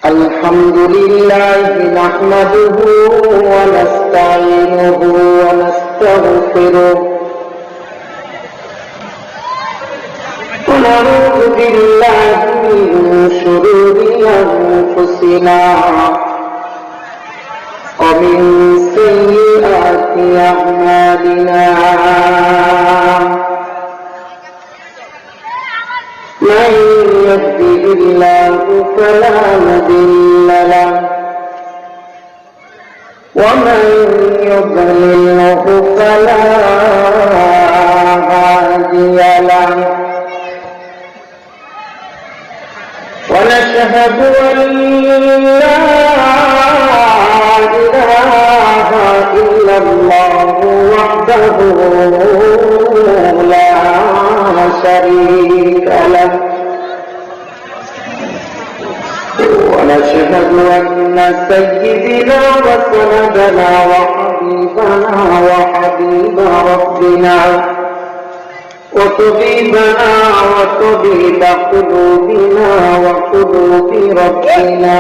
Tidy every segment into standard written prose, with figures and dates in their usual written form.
الحمد لله نحمده ونستعينه ونستغفره ونعوذ بالله من شرور أنفسنا ومن سيئات أعمالنا من يهده الله فلا مضل له ومن يضلله فلا هادي له ونشهد أن لا إله إلا الله وحده لا شريك له ونشهد أن سيدنا وسندنا وحبيبنا وحبيب ربنا وطبيبنا وطبيب قلوبنا وقلوب ربنا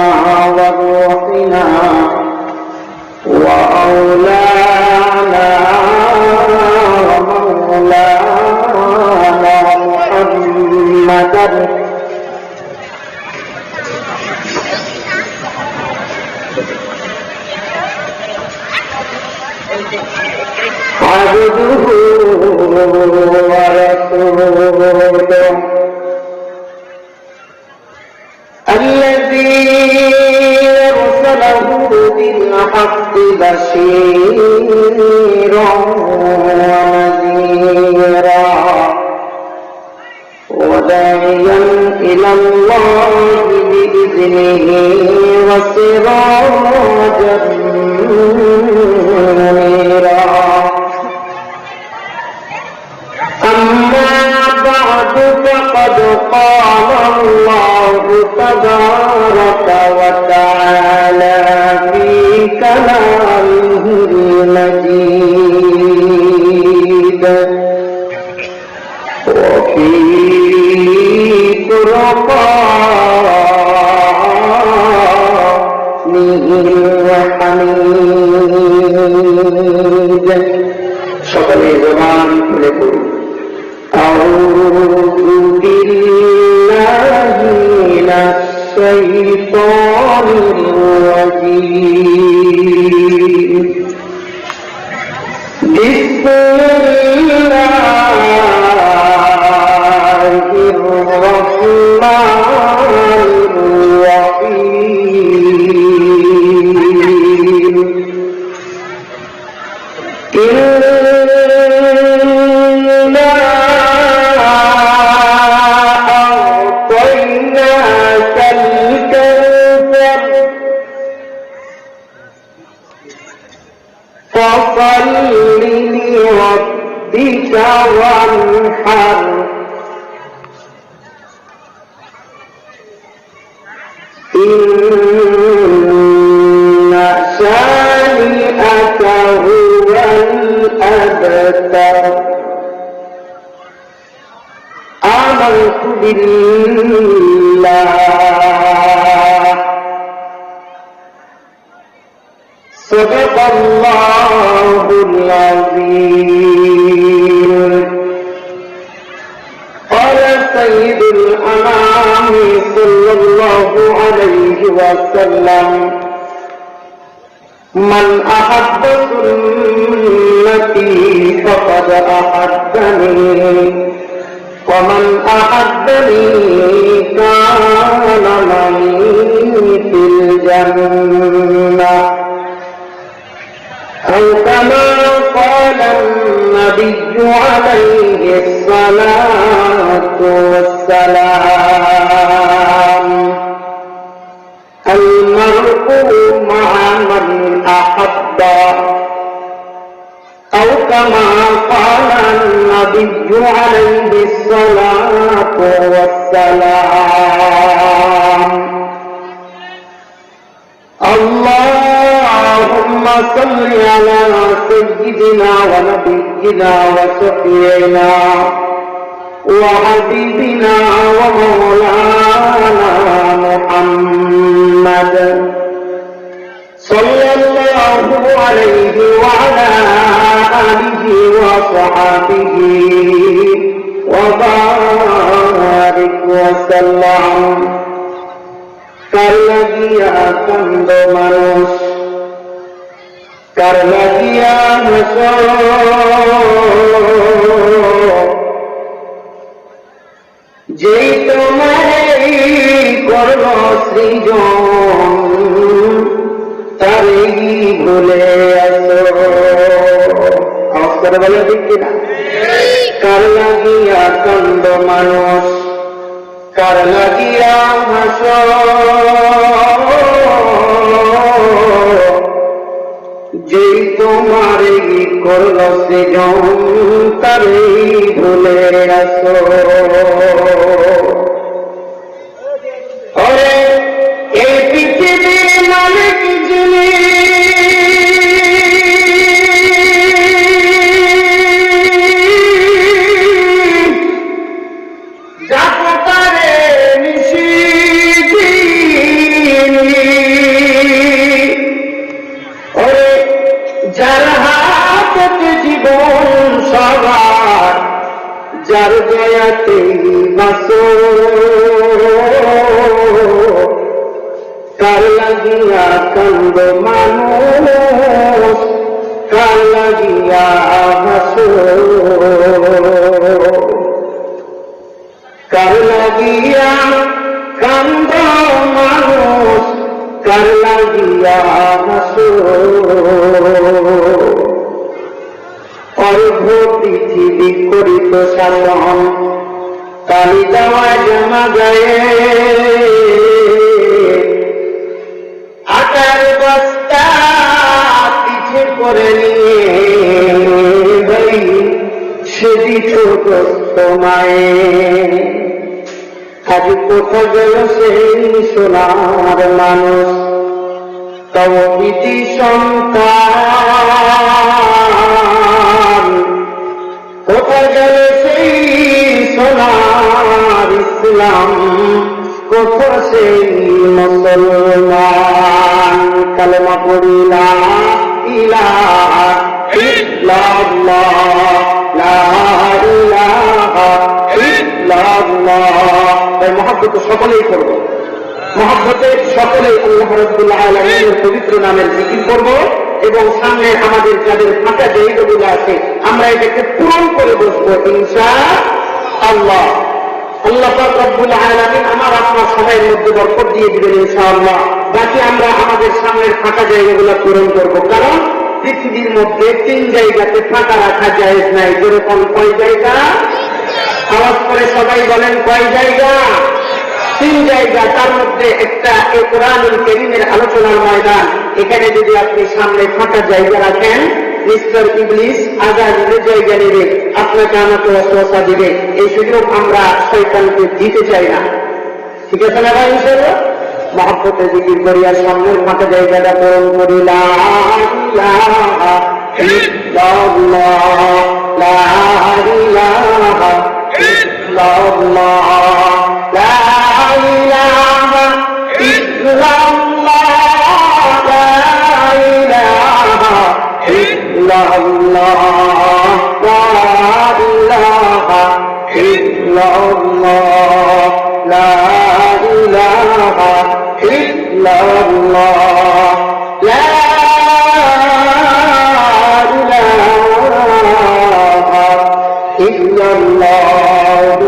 وروحنا وأولانا ومولانا محمدا عبده ورسوله الذي أرسله بالحق بشيرا ونذيرا وداعيا إلى الله بإذنه وسراجا منيرا أما بعد فقد قال الله تبارك وتعالى في كلامه المجيد وفي فرقانه الحميد সকলে জবান খুলে পড়ুন أعوذ بالله من الشيطان الرجيم بسم الله الرحمن الرحيم فصل لربك وانحر إن شانئك هو الأبتر آمنت بالله صدق الله العظيم قال سيد الأنام صلى الله عليه وسلم من أحب سنتي فقد أحبني ومن أحبني كان معي في الجنة أو كما قال النبي عليه الصلاة والسلام المرء مع من أحب أو كما قال النبي عليه الصلاة والسلام اللهم اللهم صل على سيدنا ونبينا وشفيعنا وحبيبنا ومولانا محمد صلى الله عليه وعلى آله وصحبه وبارك وسلم কারলাগিয়া কান্দ মানুষ কারলাগিয়া হাস যেই তোমারে করল সৃজন তারেই ভুলে আসো অবস্থা বলে ঠিক কিনা কারলাগিয়া কান্দ মানুষ কার লাগিয়া হাস যেই তোমারে করল সৃজন তারেই ভুলে আসো ওরে এই পৃথিবীর মালিক যিনি যার দয়াতে বাসো কার লাগিয়া কান্দ মানুষ কার লাগিয়া হাসো কার লাগিয়া কান্দ মানুষ কার লাগিয়া হাসো অর্ঘ পৃথিবী করিত শাসন কালি দেওয়া জমা গায়ে আটার বস্তা পিছে করে নিয়ে ভাই সে দিত গ্রস্ত মায়ে আজ কোথা গেল সেই সোনার মানুষ তব পিতি সন্তান কোথায় গেল সেই সোনার ইসলাম কোথা সেই মুসলমান কালেমা পড়ি লা ইলাহা ইল্লাল্লাহ লা ইলাহা ইল্লাল্লাহ তাই মহব্বত সকলেই করব মহব্বতে সকলেই আল্লাহ রাব্বুল আলামিনের পবিত্র নামের জিকির করব এবং সামনে আমাদের যাদের ফাঁকা জায়গাগুলো আছে আমরা এটাকে পূরণ করে বসবো ইনশাআল্লাহ। আল্লাহ পাক রব্বুল আলামিন আমার আপনার সময়ের মধ্যে বরকত দিয়ে দিবেন ইনশাআল্লাহ। বাকি আমরা আমাদের সামনের ফাঁকা জায়গাগুলো পূরণ করব, কারণ পৃথিবীর মধ্যে 3 জায়গাতে ফাঁকা রাখা জায়েজ নাই। যেরকম কয় জায়গা? আওয়াজ করে সবাই বলেন কয় জায়গা? 3 জায়গা। তার মধ্যে একটা এই কোরআনুল কারীমের আলোচনার ময়দান। এখানে যদি আপনি সামনে ফাঁকা জায়গা রাখেন, মিস্টার ইবলিস আজাদের জায়গা নেবে, আপনাকে আমাকে ওয়াসওয়াসা দিবে। এই সুযোগ আমরা শয়তানকে দিতে চাই না। ঠিক আছে না ভাই? ইনশাআল্লাহ মহব্বতে জিকির করি আর সামনের ফাঁকা জায়গাটা পূরণ করি। লা ইলাহা ইল্লাল্লাহ লা ইলাহা ইল্লাল্লাহ লা ইলাহা ইল্লাল্লাহ লা ইলাহা ইল্লাল্লাহ লা ইলাহা ইল্লাল্লাহ লা ইলাহা ইল্লাল্লাহ লা ইলাহা ইল্লাল্লাহ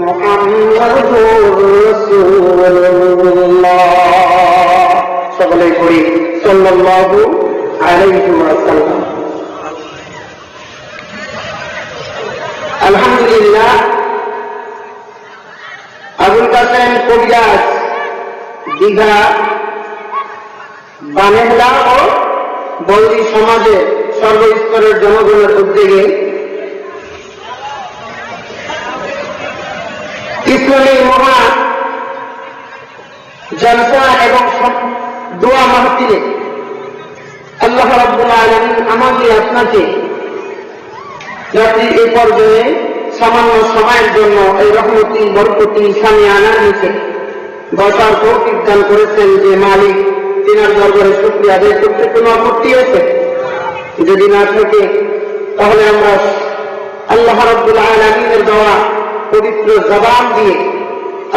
মুহাম্মাদুর রাসূলুল্লাহ। সকলে করি সাল্লাল্লাহু আলাইহি ওয়াসাল্লাম। আলহামদুলিল্লাহ, আবুল কাসেম কবিরাজ দীঘা বানেহলা ও বৌদি সমাজের সর্বস্তরের জনগণের উদ্যোগে ইসলামী মহা জলসা এবং দোয়া মাহফিলে আল্লাহ রাব্বুল আলামিন আমাকে আপনাকে যাতে এই পর্যায়ে সামান্য সময়ের জন্য এই রহমতি বরকতি সামিয়ানার নিচে বসার তৌফিক দান করেছেন যে মালিক, তিনার দরবারে শুকরিয়া আদায় করতে কোনো আপত্তি আছে? যদি না থাকে তাহলে আমরা আল্লাহ রাব্বুল আলামিনের দেওয়া পবিত্র জবান দিয়ে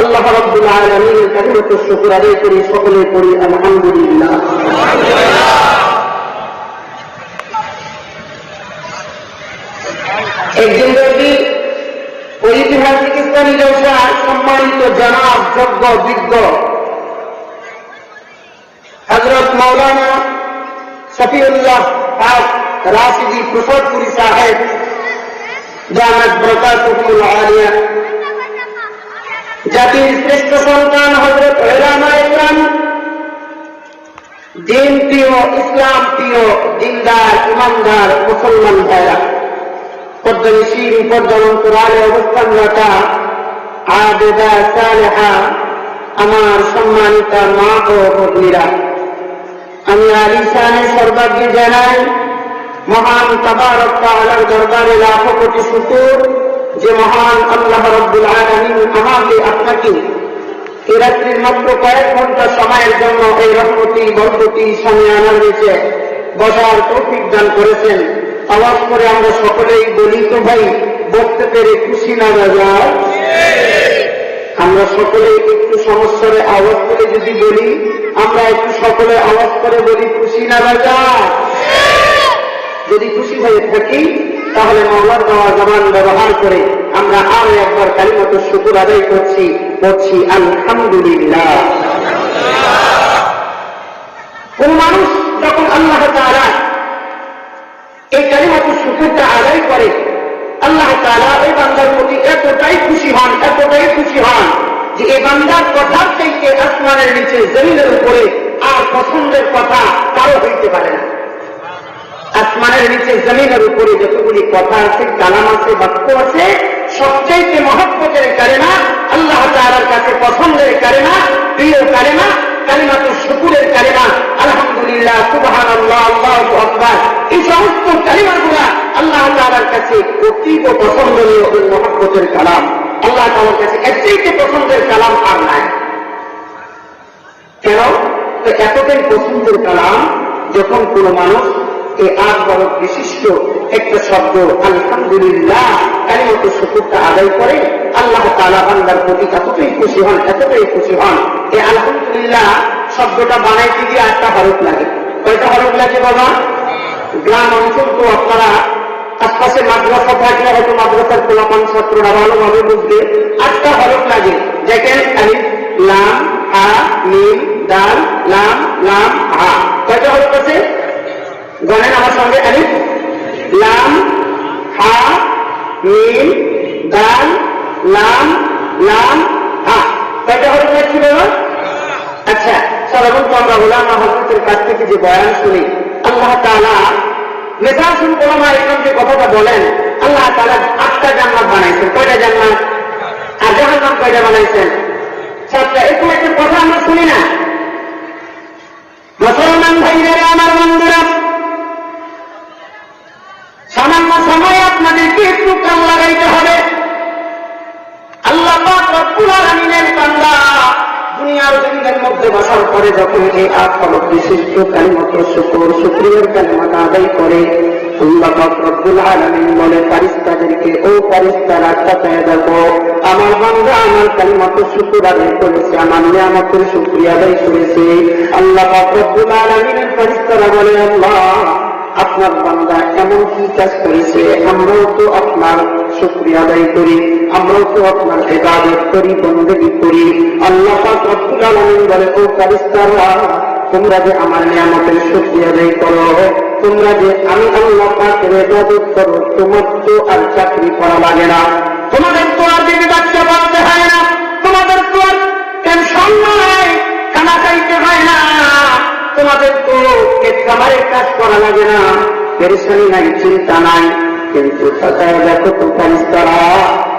আল্লাহ রাব্বুল আলামিনের কাছে শুকর আদায় করি, সকলে করি আলহামদুলিল্লাহ। একজন ব্যক্তি ঐতিহাসিক ইসলামী জলসা সম্মানিত জনাব যোগ্য বিজ্ঞ হযরত মাওলানা শফিউল্লাহ হক রাশিদি প্রসাদপুরি সাহেব জামাত বরকাতুহুল আলিয়া, জাতির শ্রেষ্ঠ সন্তান হযরত উলামা ইকরাম, দিন প্রিয়, ইসলাম প্রিয়, দিনদার, ইমানদার মুসলমান ভাইরা, পদ্মনিশীন পর্যাবন্তরালে অবস্থানরতা আবেদা সালেহা, আমার সম্মানিতা মা ও ভগ্নীরা, আমি আলিশানে সর্বাগ্য জানাই মহান তাবারক তাআলার দরবারে লাখো কোটি শুকর যে মহান আল্লাহ রাব্বুল আলামিন আমাকে আপনাকে এই রাত্রির মাত্র কয়েক ঘন্টা সময়ের জন্য এই রহমতি বরকতি সামিয়ানার নিচে বসার তৌফিক দান করেছেন। আওয়াজ করে আমরা সকলেই বলি তো ভাই, বলতে পেরে খুশি না বাজার? আমরা সকলে একটু সমস্যারে আওয়াজ করে যদি বলি, আমরা একটু সকলে আওয়াজ করে বলি খুশি না বাজার? যদি খুশি হয়ে থাকি তাহলে মাওলার দেওয়া জবান ব্যবহার করে আমরা আরো একবার কালিমাতুশ শুকর আদায় করছি আলহামদুলিল্লাহ। কোন মানুষ যখন আল্লাহ তাআলা এই কালিমাতুশ শুকরটা আদায় করে, আল্লাহ তাআলা ওই বান্দার প্রতি এতটাই খুশি হন যে এই বান্দার কথার থেকে আসমানের নিচে জমিনের উপরে আর পছন্দের কথা কারো হইতে পারে না। আসমানের নিচে জমিনের উপরে যতগুলি কথা আছে, কালাম আছে, বাক্য আছে, সবচাইতে মহব্বতের কালেমা, আল্লাহ তাআলার কাছে পছন্দের কালেমা, প্রিয় কালেমা, কালিমাতুশ শুকরের কালেমা, আলহামদুলিল্লাহ, সুবহানাল্লাহ, আল্লাহু আকবার, এই সমস্ত কালিমাগুলা আল্লাহ তাআলার কাছে অতীব পছন্দনীয় ও মহব্বতের কালাম। আল্লাহ তাআলার কাছে এর চাইতে পছন্দের কালাম আর নাই। কেন? তো এতটাই পছন্দের কালাম যখন কোন মানুষ এই 8 বরক বিশিষ্ট একটা শব্দ আলহামদুলিল্লাহ কালিমাতুশ শুকরটা আদায় করে, আল্লাহ তাআলা বান্দার প্রতি এতটাই খুশি হন। এই আলহামদুলিল্লাহ শব্দটা বানাইতে গিয়ে 8টা হরফ লাগে। কয়টা হরফ লাগে বাবা? গ্রাম অঞ্চল তো আপনারা আশপাশে মাদ্রাসা থাকলে হয়তো মাদ্রাসার পোলাপান ছাত্ররা ভালোভাবে বুঝবে। 8টা হরফ লাগে, দেখেন আলিফ লাম হা মিম দাল লাম লাম হা। কয়টা হরফ আছে? গণেন আমার সঙ্গে, আলিফ লাম হা মিম দাল লাম লাম হা। কয়টা হরফ আছে বাবা? আচ্ছা, সাধারণত আমরা উলামা হযরতের কাছ থেকে যে বয়ান শুনি, আল্লাহ তাআলা মেজাজুল উলামা ইকরাম যে কথাটা বলেন, আল্লাহ তাআলা 8টা জান্নাত বানাইছেন। কয়টা জান্নাত? আর জাহান্নাম কয়টা বানাইছেন? 7টা। এরকম একটা কথা আমরা শুনি না? মুসলমান ভাইরা, আমার বন্ধুরা, সামান্য সময় আপনাদেরকে একটু কান লাগাইতে হবে। আল্লাহ পাক রব্বুল আলামিনের বান্দা দুনিয়ার জমিনের মধ্যে বসার পরে যখন এই 8 হরফ বিশিষ্ট কালিমাতুশ শুকর, শুকরিয়ার কালিমাটা আদায় করে, আল্লাহ পাক রব্বুল আলামিন বলে ফেরেশতাদেরকে, ও ফেরেশতারা তাকায় দেখো, আমার বান্দা আমার কালিমাতুশ শুকর আদায় করেছে, আমার নিয়ামতের শুকরিয়া আদায় করেছে। আল্লাহ পাক রব্বুল আলামিনের ফেরেশতারা বলে, আল্লাহ আপনার বান্দা এমন কি কাজ করেছে, আমরাও তো আপনার শুকরিয়া আদায় করি, আমরাও তো আপনার ইবাদত করি, বন্দেগী করি। আল্লাহ পাক রব্বুল আলামিন বলে, ও ফেরেশতারা, তোমরা যে আমার নিয়ামতের শুকরিয়া আদায় করো, তোমরা যে আমি আল্লাহ পাকের ইবাদত করো, তোমার তো আর চাকরি করা লাগে না, তোমাদের তো আর দিকে বাচ্চা পালতে হয় না, তোমাদের তো আর টেনশন নাই, খানা খাইতে হয় না, তোমাদের তো খাবারের কাজ করা লাগে না, পেরেশানি নাই, চিন্তা নাই। কিন্তু তাকায় দেখো তো ফারিস্তারা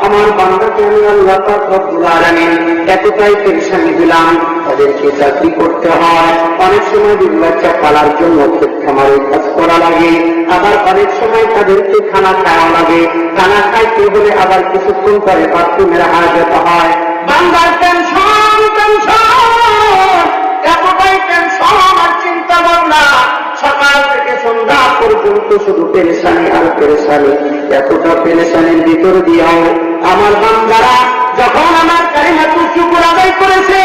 আমার বান্দাকে আমি আল্লাহ পাক রব্বুল আলামিন এতটাই পেরেশানি দিলাম, তাদেরকে চাকরি করতে হয়, অনেক সময় বাচ্চা পালার জন্য ক্ষেত খামারে কাজ করা লাগে, আবার অনেক সময় তাদেরকে খানা খাওয়া লাগে, খানা খাইতে হলে আবার কিছুক্ষণ পরে বাথরুমের হাজত হয়। বান্দার টেনশন টেনশন, এতটাই টেনশন আর চিন্তা ভাবনা, সকাল থেকে সন্ধ্যা পর্যন্ত শুধু পেরেশানি আর পেরেশানি। এতটা পেরেশানির ভিতর দিয়েও আমার বান্দারা যখন আমার কালিমাতুল শুকর আদায় করেছে,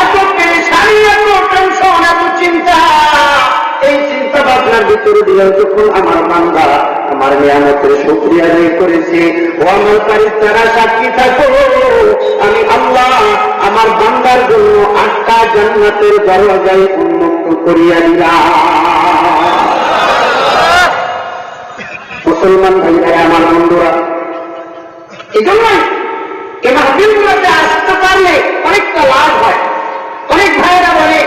এত পেরেশানি, এত টেনশন, এত চিন্তা, এই চিন্তা ভাবনার ভিতর দিয়েও যখন আমার বান্দা আমার নিয়ামতের শুকরিয়া আদায় করেছে, ও আমার ফারিস্তারা সাক্ষী থাকো, আমি আল্লাহ আমার বান্দার জন্য 8টা জান্নাতের দরজায় উন্মুক্ত করিয়া দিলাম। মুসলমান ভাইরা আমার বন্ধুরা, এই জন্যই এই মাহফিলগুলোতে আসতে পারলে অনেকটা লাভ হয়। অনেক ভাইরা বলে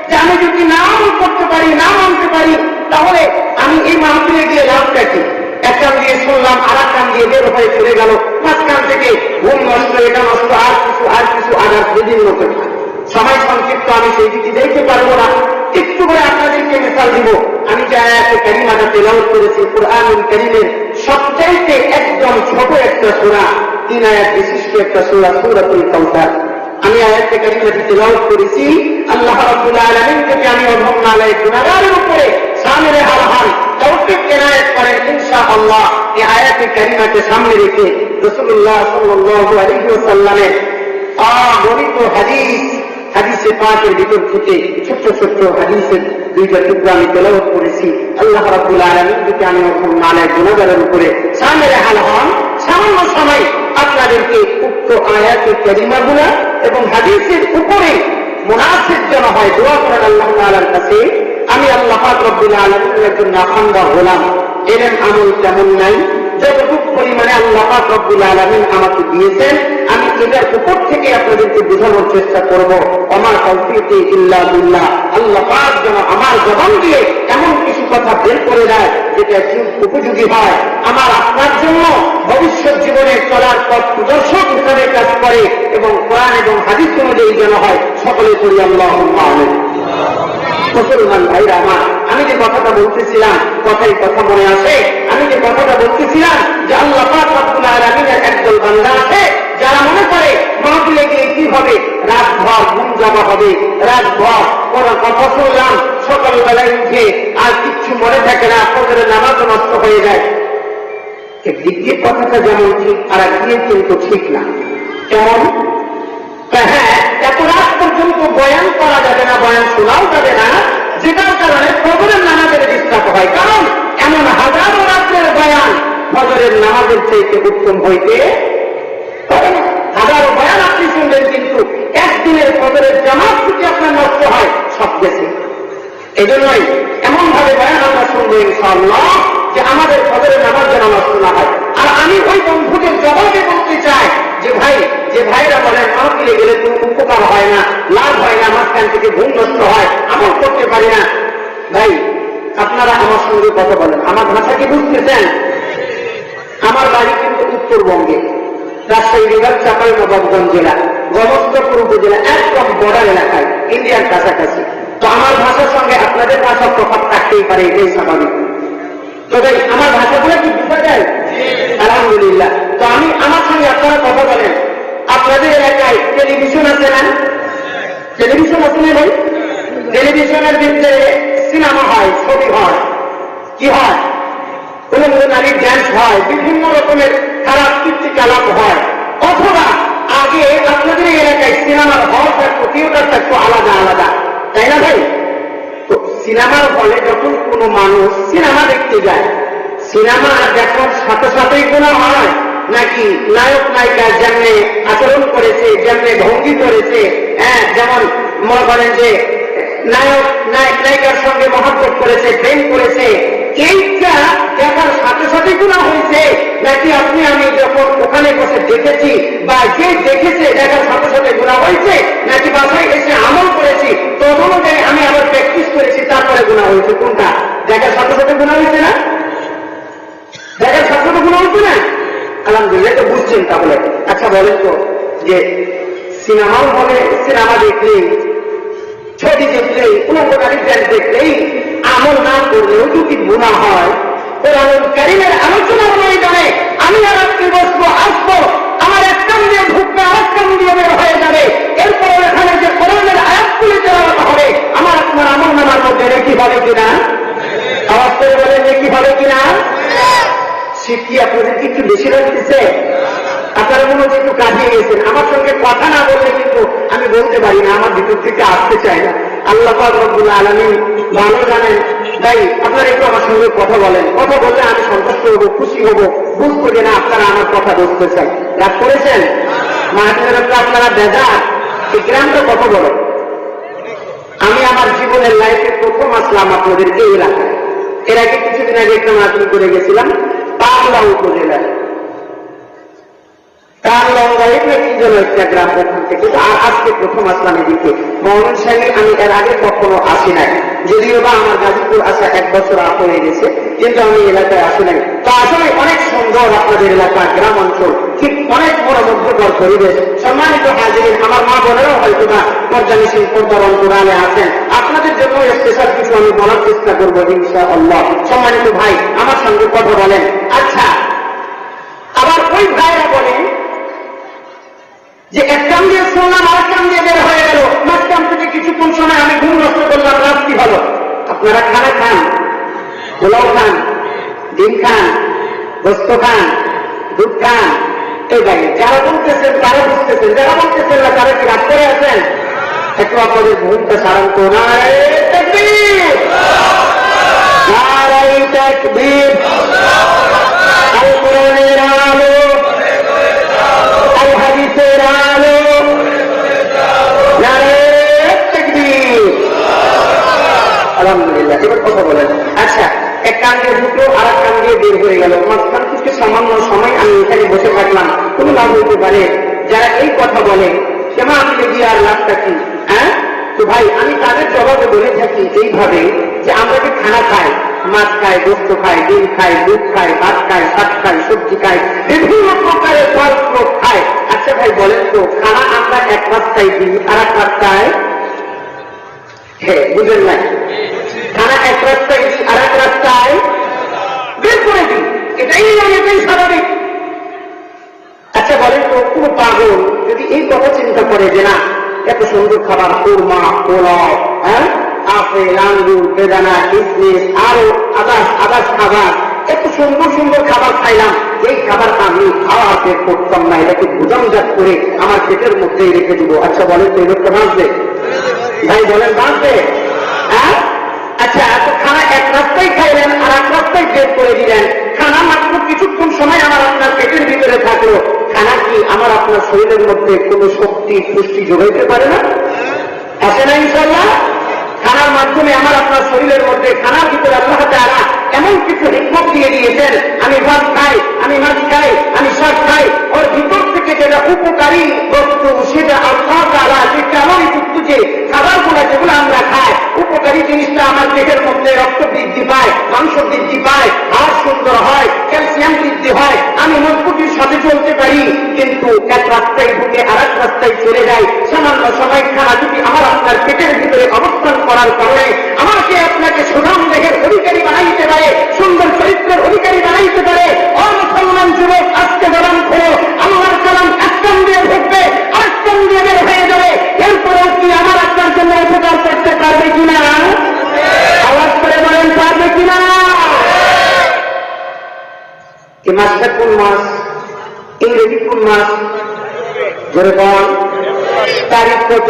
যে আমি যদি নাম করতে পারি, নাম আনতে পারি, তাহলে আমি এই মাহফিলে গিয়ে লাভটা কি? এক কান দিয়ে শুনলাম, আর এক কান দিয়ে বের হয়ে চলে গেল, মাঝখান থেকে ঘুম নষ্ট, এটা নষ্ট, আর কিছু আদার বিভিন্ন কথা। সময় সংক্ষিপ্ত, আমি সেই দিকে দেখতে পারবো না। একটু করে আপনাদেরকে মিসাল দিব। আমি যে আয়াতে কারিমাটা তেলাওয়াত করেছি, কুরআনুল কারীমের সবচাইতে একদম ছোট একটা সূরা, 3 আয়াত বিশিষ্ট একটা সূরা, সূরাতুল কাউসার। আমি আয়াতে কারিমাটি তেলাওয়াত করেছি। আল্লাহ রাব্বুল আলামিন থেকে আমি অধম আলাইহি গুনাহগারের উপরে সামনে হাল তৌফিক এনায়েত করেন ইনশাআল্লাহ। এই আয়াতে কারিমাকে সামনে রেখে রাসূলুল্লাহ সাল্লাল্লাহু আলাইহি ওয়াসাল্লামের বর্ণিত হাদিসে পাকের ভিতর থেকে ছোট্ট ছোট্ট হাদিসের 2টা টুকরা আমি তেলাওয়াত করেছি। আল্লাহ রাব্বুল আলামিন থেকে আমি অধম আলাইহি গুনাহগারের উপরে সামনে হাল হন। সামান্য সময় আপনাদেরকে উক্ত আয়াতে কারিমাগুলো এবং হাদিসের উপরে মুনাফিক যেন হয় দোয়া করেন আল্লাহ তাআলার কাছে। আমি আল্লাহ পাক রব্বুল আলামিনের একজন নাফরমান গোলাম, এরম আমল তেমন নাই। যতটুকু পরিমাণে আল্লাহ পাক রব্বুল আলামিন আমাকে দিয়েছেন, আমি এটার উপর থেকে আপনাদেরকে বোঝানোর চেষ্টা করব। আমার তাওফীকি ইল্লা বিল্লাহ। আল্লাহ পাক যেন আমার জবান দিয়ে এমন কিছু কথা বের করে দেয় যেটা উপযোগী হয় আমার আপনার জন্য ভবিষ্যৎ জীবনে চলার পথ প্রদর্শক হিসাবে কাজ করে, এবং কোরআন এবং হাদিস অনুযায়ী যেন হয়। সকলে করি আল্লাহুম্মা আমিন। মুসলমান ভাইরা আমার, আমি যে কথাটা বলতেছিলাম, কথা মনে আসে। আমি যে কথাটা বলতেছিলাম যে আল্লাহ পাক রব্বুল আলামিনের একদল বান্দা আছে যারা মনে করে মাহফিলে গিয়ে কি হবে, রাতভর ঘুম যাওয়া হবে, রাতভর কোন কথা শুনলাম, সকালবেলায় উঠে আর কিচ্ছু মনে থাকে না, ফজরের নামাজও নষ্ট হয়ে যায়। একদিক দিয়ে কথাটা যেমন ঠিক, আর একদিকে কিন্তু ঠিক না। কেমন? হ্যাঁ, এত রাত পর্যন্ত বয়ান করা যাবে না, বয়ান শোনাও যাবে না, যেটার কারণে ফজরের নামাজের ডিস্টার্ব হয়। কারণ এমন হাজারো রাত্রের বয়ান ফজরের নামাজের চাইতে উত্তম হইতে পারে না। হাজারো বয়ান আপনি শুনবেন, কিন্তু একদিনের ফজরের জামাত যদি আপনার নষ্ট হয়, সব গেছে। এই জন্যই এমন ভাবে বয়ান আমরা শুনবো ইনশাআল্লাহ যে আমাদের ফজরের নামাজ যেন নষ্ট না হয়। আর আমি ওই বন্ধুদের জবাবে বলতে চাই যে ভাই, যে ভাইরা বলেন মাহফিলে গেলে কোনো উপকার হয় না, লাভ হয় না, মাঝখান থেকে ঘুম নষ্ট হয়, আমল করতে পারি না। ভাই, আপনারা আমার সঙ্গে কথা বলেন, আমার ভাষা কি বুঝতেছেন? আমার বাড়ি কিন্তু উত্তরবঙ্গে, রাজশাহী বিভাগ, চাঁপাইনবাবগঞ্জ জেলা, গমস্তাপুর উপজেলা, একদম বর্ডার এলাকায়, ইন্ডিয়ার কাছাকাছি। তো আমার ভাষার সঙ্গে আপনাদের ভাষার তফাৎ থাকতেই পারে, এটাই স্বাভাবিক। তো ভাই, আমার ভাষাগুলো কি বোঝা যায়? আলহামদুলিল্লাহ। তো আমি আমার সঙ্গে আপনারা কথা বলেন। আপনাদের এলাকায় টেলিভিশন আছে না? টেলিভিশন আছে না ভাই? টেলিভিশনের ভিতরে সিনেমা হয়, ছবি হয়, কি হয়? কোন নারীর ড্যান্স হয়, বিভিন্ন রকমের খারাপ কীর্তিকলাপ হয়। অথবা আগে আপনাদের এলাকায় সিনেমার হল থাকতো, থিয়েটার থাকতো আলাদা আলাদা, তাই না ভাই? তো সিনেমার হলে যখন কোনো মানুষ সিনেমা দেখতে যায়, সিনেমা দেখার সাথে সাথেই কোনো হয় নাকি নায়ক নায়িকা যেমনে আচরণ করেছে, যেমনে ভঙ্গি করেছে, হ্যাঁ, যেমন মনে করেন যে নায়ক নায়িকার সঙ্গে মহব্বত করেছে, প্রেম করেছে, এইটা দেখার সাথে সাথে গুণা হয়েছে, নাকি আপনি আমি যখন ওখানে বসে দেখেছি বা যে দেখেছে দেখার সাথে সাথে গুণা হয়েছে, নাকি বাসায় এসে আমল করেছি তখন অনুযায়ী আমি আবার প্র্যাকটিস করেছি তারপরে গুণা হয়েছে? কোনটা? দেখার সাথে সাথে গুণা হয়েছে না? দেখার সাথে সাথে বলতো না? আলহামদুলিল্লাহ, তো বুঝছেন তাহলে। আচ্ছা বলেন তো, যে সিনেমা হলে সিনেমা দেখলেই, ছবি দেখলেই, কোন প্রকারের ব্যান্ড দেখলেই আমল না করলেও যদি গুনাহ হয়, কোরআনুল কারীমের আলোচনার ময়দানে আমি আর আপনি বসবো, আসবো, আমার এক কান দিয়ে ঢুকবে, আর এক কান দিয়ে বের হয়ে যাবে। এরপর এখানে যে কোরআনের আয়াতগুলি তেলাওয়াত হবে, আমার আপনার আমল নামার মধ্যে নেকি হবে কিনা? আওয়াজ করে বলেন নেকি হবে কিনা? শীত কি আপনাদের কি একটু বেশি লাগতেছে? আপনারা মনে হচ্ছে একটু কাটিয়ে গেছেন। আমার সঙ্গে কথা না বললে কিন্তু আমি বলতে পারি না, আমার ভিতর থেকে আসতে চাই না। আল্লাহ পাক রব্বুল আলামিন ভালো জানেন। তাই আপনারা একটু আমার সঙ্গে কথা বলেন, কথা বললে আমি সন্তুষ্ট হব, খুশি হব, বুঝবো যে না আপনারা আমার কথা বুঝতে চান। রাগ করেছেন? মাহাতিমের আপনারা বেজার, এই গ্রামটা কত বড়। আমি আমার জীবনের লাইফে প্রথম আসলাম আপনাদেরকে এই এলাকায়। এর আগে কিছুদিন আগে একটা মাহফিল করে গেছিলাম পাগলা উপজেলায়। একটা গ্রাম ওখান থেকে, আর আজকে প্রথম আসলাম এদিকে ময়মনসিংহে। আমি এর আগে কখনো আসি নাই, যদিও বা আমার গাজীপুর আসা 1 বছর হয়ে গেছে, কিন্তু আমি এলাকায় আসি নাই। তো আসলে অনেক সুন্দর আপনাদের এলাকা, গ্রাম অঞ্চল, ঠিক অনেক বড় মধ্যকর পরিবেশ। সম্মানিত হাজিরিন, আমার মা বোনেরাও হয়তো না পর্যালোচনা পর্দার অন্তরালে আছেন, আপনাদের জন্য স্পেশাল কিছু আমি বলার চেষ্টা করবো ইনশাআল্লাহ। সম্মানিত ভাই আমার সঙ্গে কথা বলেন। আচ্ছা, আবার ওই ভাইরা বলেন যে এক কান দিয়ে শুনলাম, আর কান দিয়ে বের হয়ে গেল, মাঝখান থেকে কিছুক্ষণ সময় আমি ঘুম নষ্ট করলাম, রাত্রি হলো। আপনারা খানা খান, পোলাও খান, ডিম খান, গোস্ত খান, দুধ খান, এই ভাই যারা বলতেছেন তারা বুঝতেছেন, যারা বলতেছেন না তারা কি রাগ করে আছেন? একটু আপনাদের ঘুমটা সারান্ত। নারায়ে তাকবীর, নারায়ে তাকবীর। আল কোরআনের আলো, আল হাদিসের আলো, নারায়ে তাকবীর। আলহামদুলিল্লাহ, এবার কথা বলেন। আচ্ছা, এক কান দিয়ে ঢুকলো, আর এক কান দিয়ে বের হয়ে গেল, মাঝখান থেকে সামান্য সময় আমি এখানে বসে থাকলাম। কোনো লাভ হইতে পারে যারা এই কথা বলে কেমন আমি গিয়ে আর লাভটা কি? হ্যাঁ, তো ভাই আমি তাদের জবাবে বলে থাকি এইভাবে যে আমরা যে খানা খাই, মাছ খাই, গোস্ত খাই, ডিম খাই, দুধ খাই, ভাত খাই, শাক খাই, সবজি খাই, বিভিন্ন প্রকারের ফল ফ্রুট খাই। আচ্ছা ভাই বলেন তো, খানা আমরা এক রাস্তায় দিই, আর এক রাস্তায়, হ্যাঁ বুঝেন নাই, খানা এক রাস্তায় দিই, আর এক রাস্তায় বের করে দিই, এটাই এটাই স্বাভাবিক। আচ্ছা বলেন তো, কোন পাগল যদি এই কথা চিন্তা করে যে না এত সুন্দর খাবার, কোরমা, পোলাও, হ্যাঁ, আপেল, আঙ্গুর, বেদানা, কিশমিশ, আরো আদার্স খাবার, এত সুন্দর সুন্দর খাবার খাইলাম, এই খাবারটা আমি খাওয়া পেট করতাম না, এটাকে গুজামজাত করে আমার পেটের মধ্যেই রেখে দিব। আচ্ছা বলেন তো, এবার তো বাঁচবে? ভাই বলেন বাঁচবে? হ্যাঁ। আচ্ছা, এত খানা এক রাস্তায় খাইলেন, আর এক রাস্তায় বের করে দিলেন। খানা মাত্র কিছুক্ষণ সময় আমার আপনার পেটের ভিতরে থাকলো, খানা কি আমার আপনার শরীরের মধ্যে কোনো শক্তি পুষ্টি যোগাইতে পারে না? আছে না ইনশাআল্লাহ? খানার মাধ্যমে আমার আপনার শরীরের মধ্যে, খানার ভিতরে আল্লাহ তাআলা এমন কিছু হিকমত দিয়ে দিয়েছেন, আমি ভাত খাই, আমি মাছ খাই, আমি শাক খাই, ওর ভিতর থেকে যেটা উপকারী বস্তু, সেটা আল্লাহ তাআলা যে ক্যালোরিযুক্ত যে খাবারগুলো যেগুলো আমরা খাই, উপকারী জিনিসটা আমার পেটের মধ্যে রক্ত বৃদ্ধি পায়, মাংস বৃদ্ধি পায়, হাড় সুন্দর হয়, ক্যালসিয়াম বৃদ্ধি হয়, আমি মজবুতির সাথে চলতে পারি। কিন্তু এক রাস্তায় ঢুকে আর এক রাস্তায় চলে যায়, সামান্য সময় খানা যদি আমার আপনার পেটের ভিতরে অবস্থান করার কারণে আমাকে আপনাকে সুনাম দেহের অধিকারী বানাইতে পারে, সুন্দর চরিত্রের অধিকারী বানাইতে পারে। ও মুসলমান যুবক, আজকে বরং করো, আল্লাহর কালাম এক কান দিয়ে ঢুকবে, আর এক কান দিয়ে বের হয়ে যাবে, এরপরেও কি আমার আপনার জন্য উপকার করতে পারবে কিনা? আওয়াজ করে বলেন, পারবে কিনা? এই মাসটা কোন মাস? ইংরেজি কোন মাস? ধরে বল, তারিখ কত?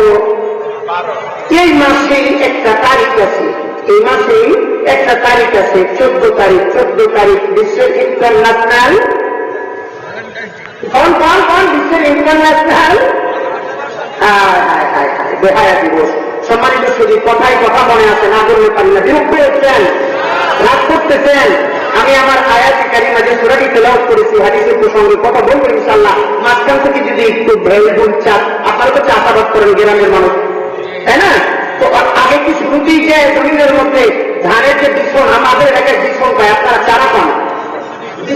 এই মাসেই একটা তারিখ আছে, এই মাসেই একটা তারিখ আছে, 14 তারিখ। 14 তারিখ বিশ্বের ইন্টারন্যাশনাল, বিশ্বের ইন্টারন্যাশনাল বেহায়া দিবস। সম্মানিত শুধু কথায় কথা মনে আছে, না বললে পারি না, বিরক্ত হচ্ছেন, রাগ করতেছেন। আমি আমার আয়াতে কারিমা যে সূরাটি তেলাওয়াত করেছি, হাদিসের প্রসঙ্গে কথা বলবো ইনশাআল্লাহ। মাঝখান থেকে যদি একটু ভুল চাপ, আপনারা তো চাষাবাদ করেন গ্রামের মানুষ, তাই না? তো আগে কি শুরুতেই যে জমিনের মধ্যে ধানের যে বিছন, আমাদের এলাকায় বিছন পায়, আপনারা চারা পান,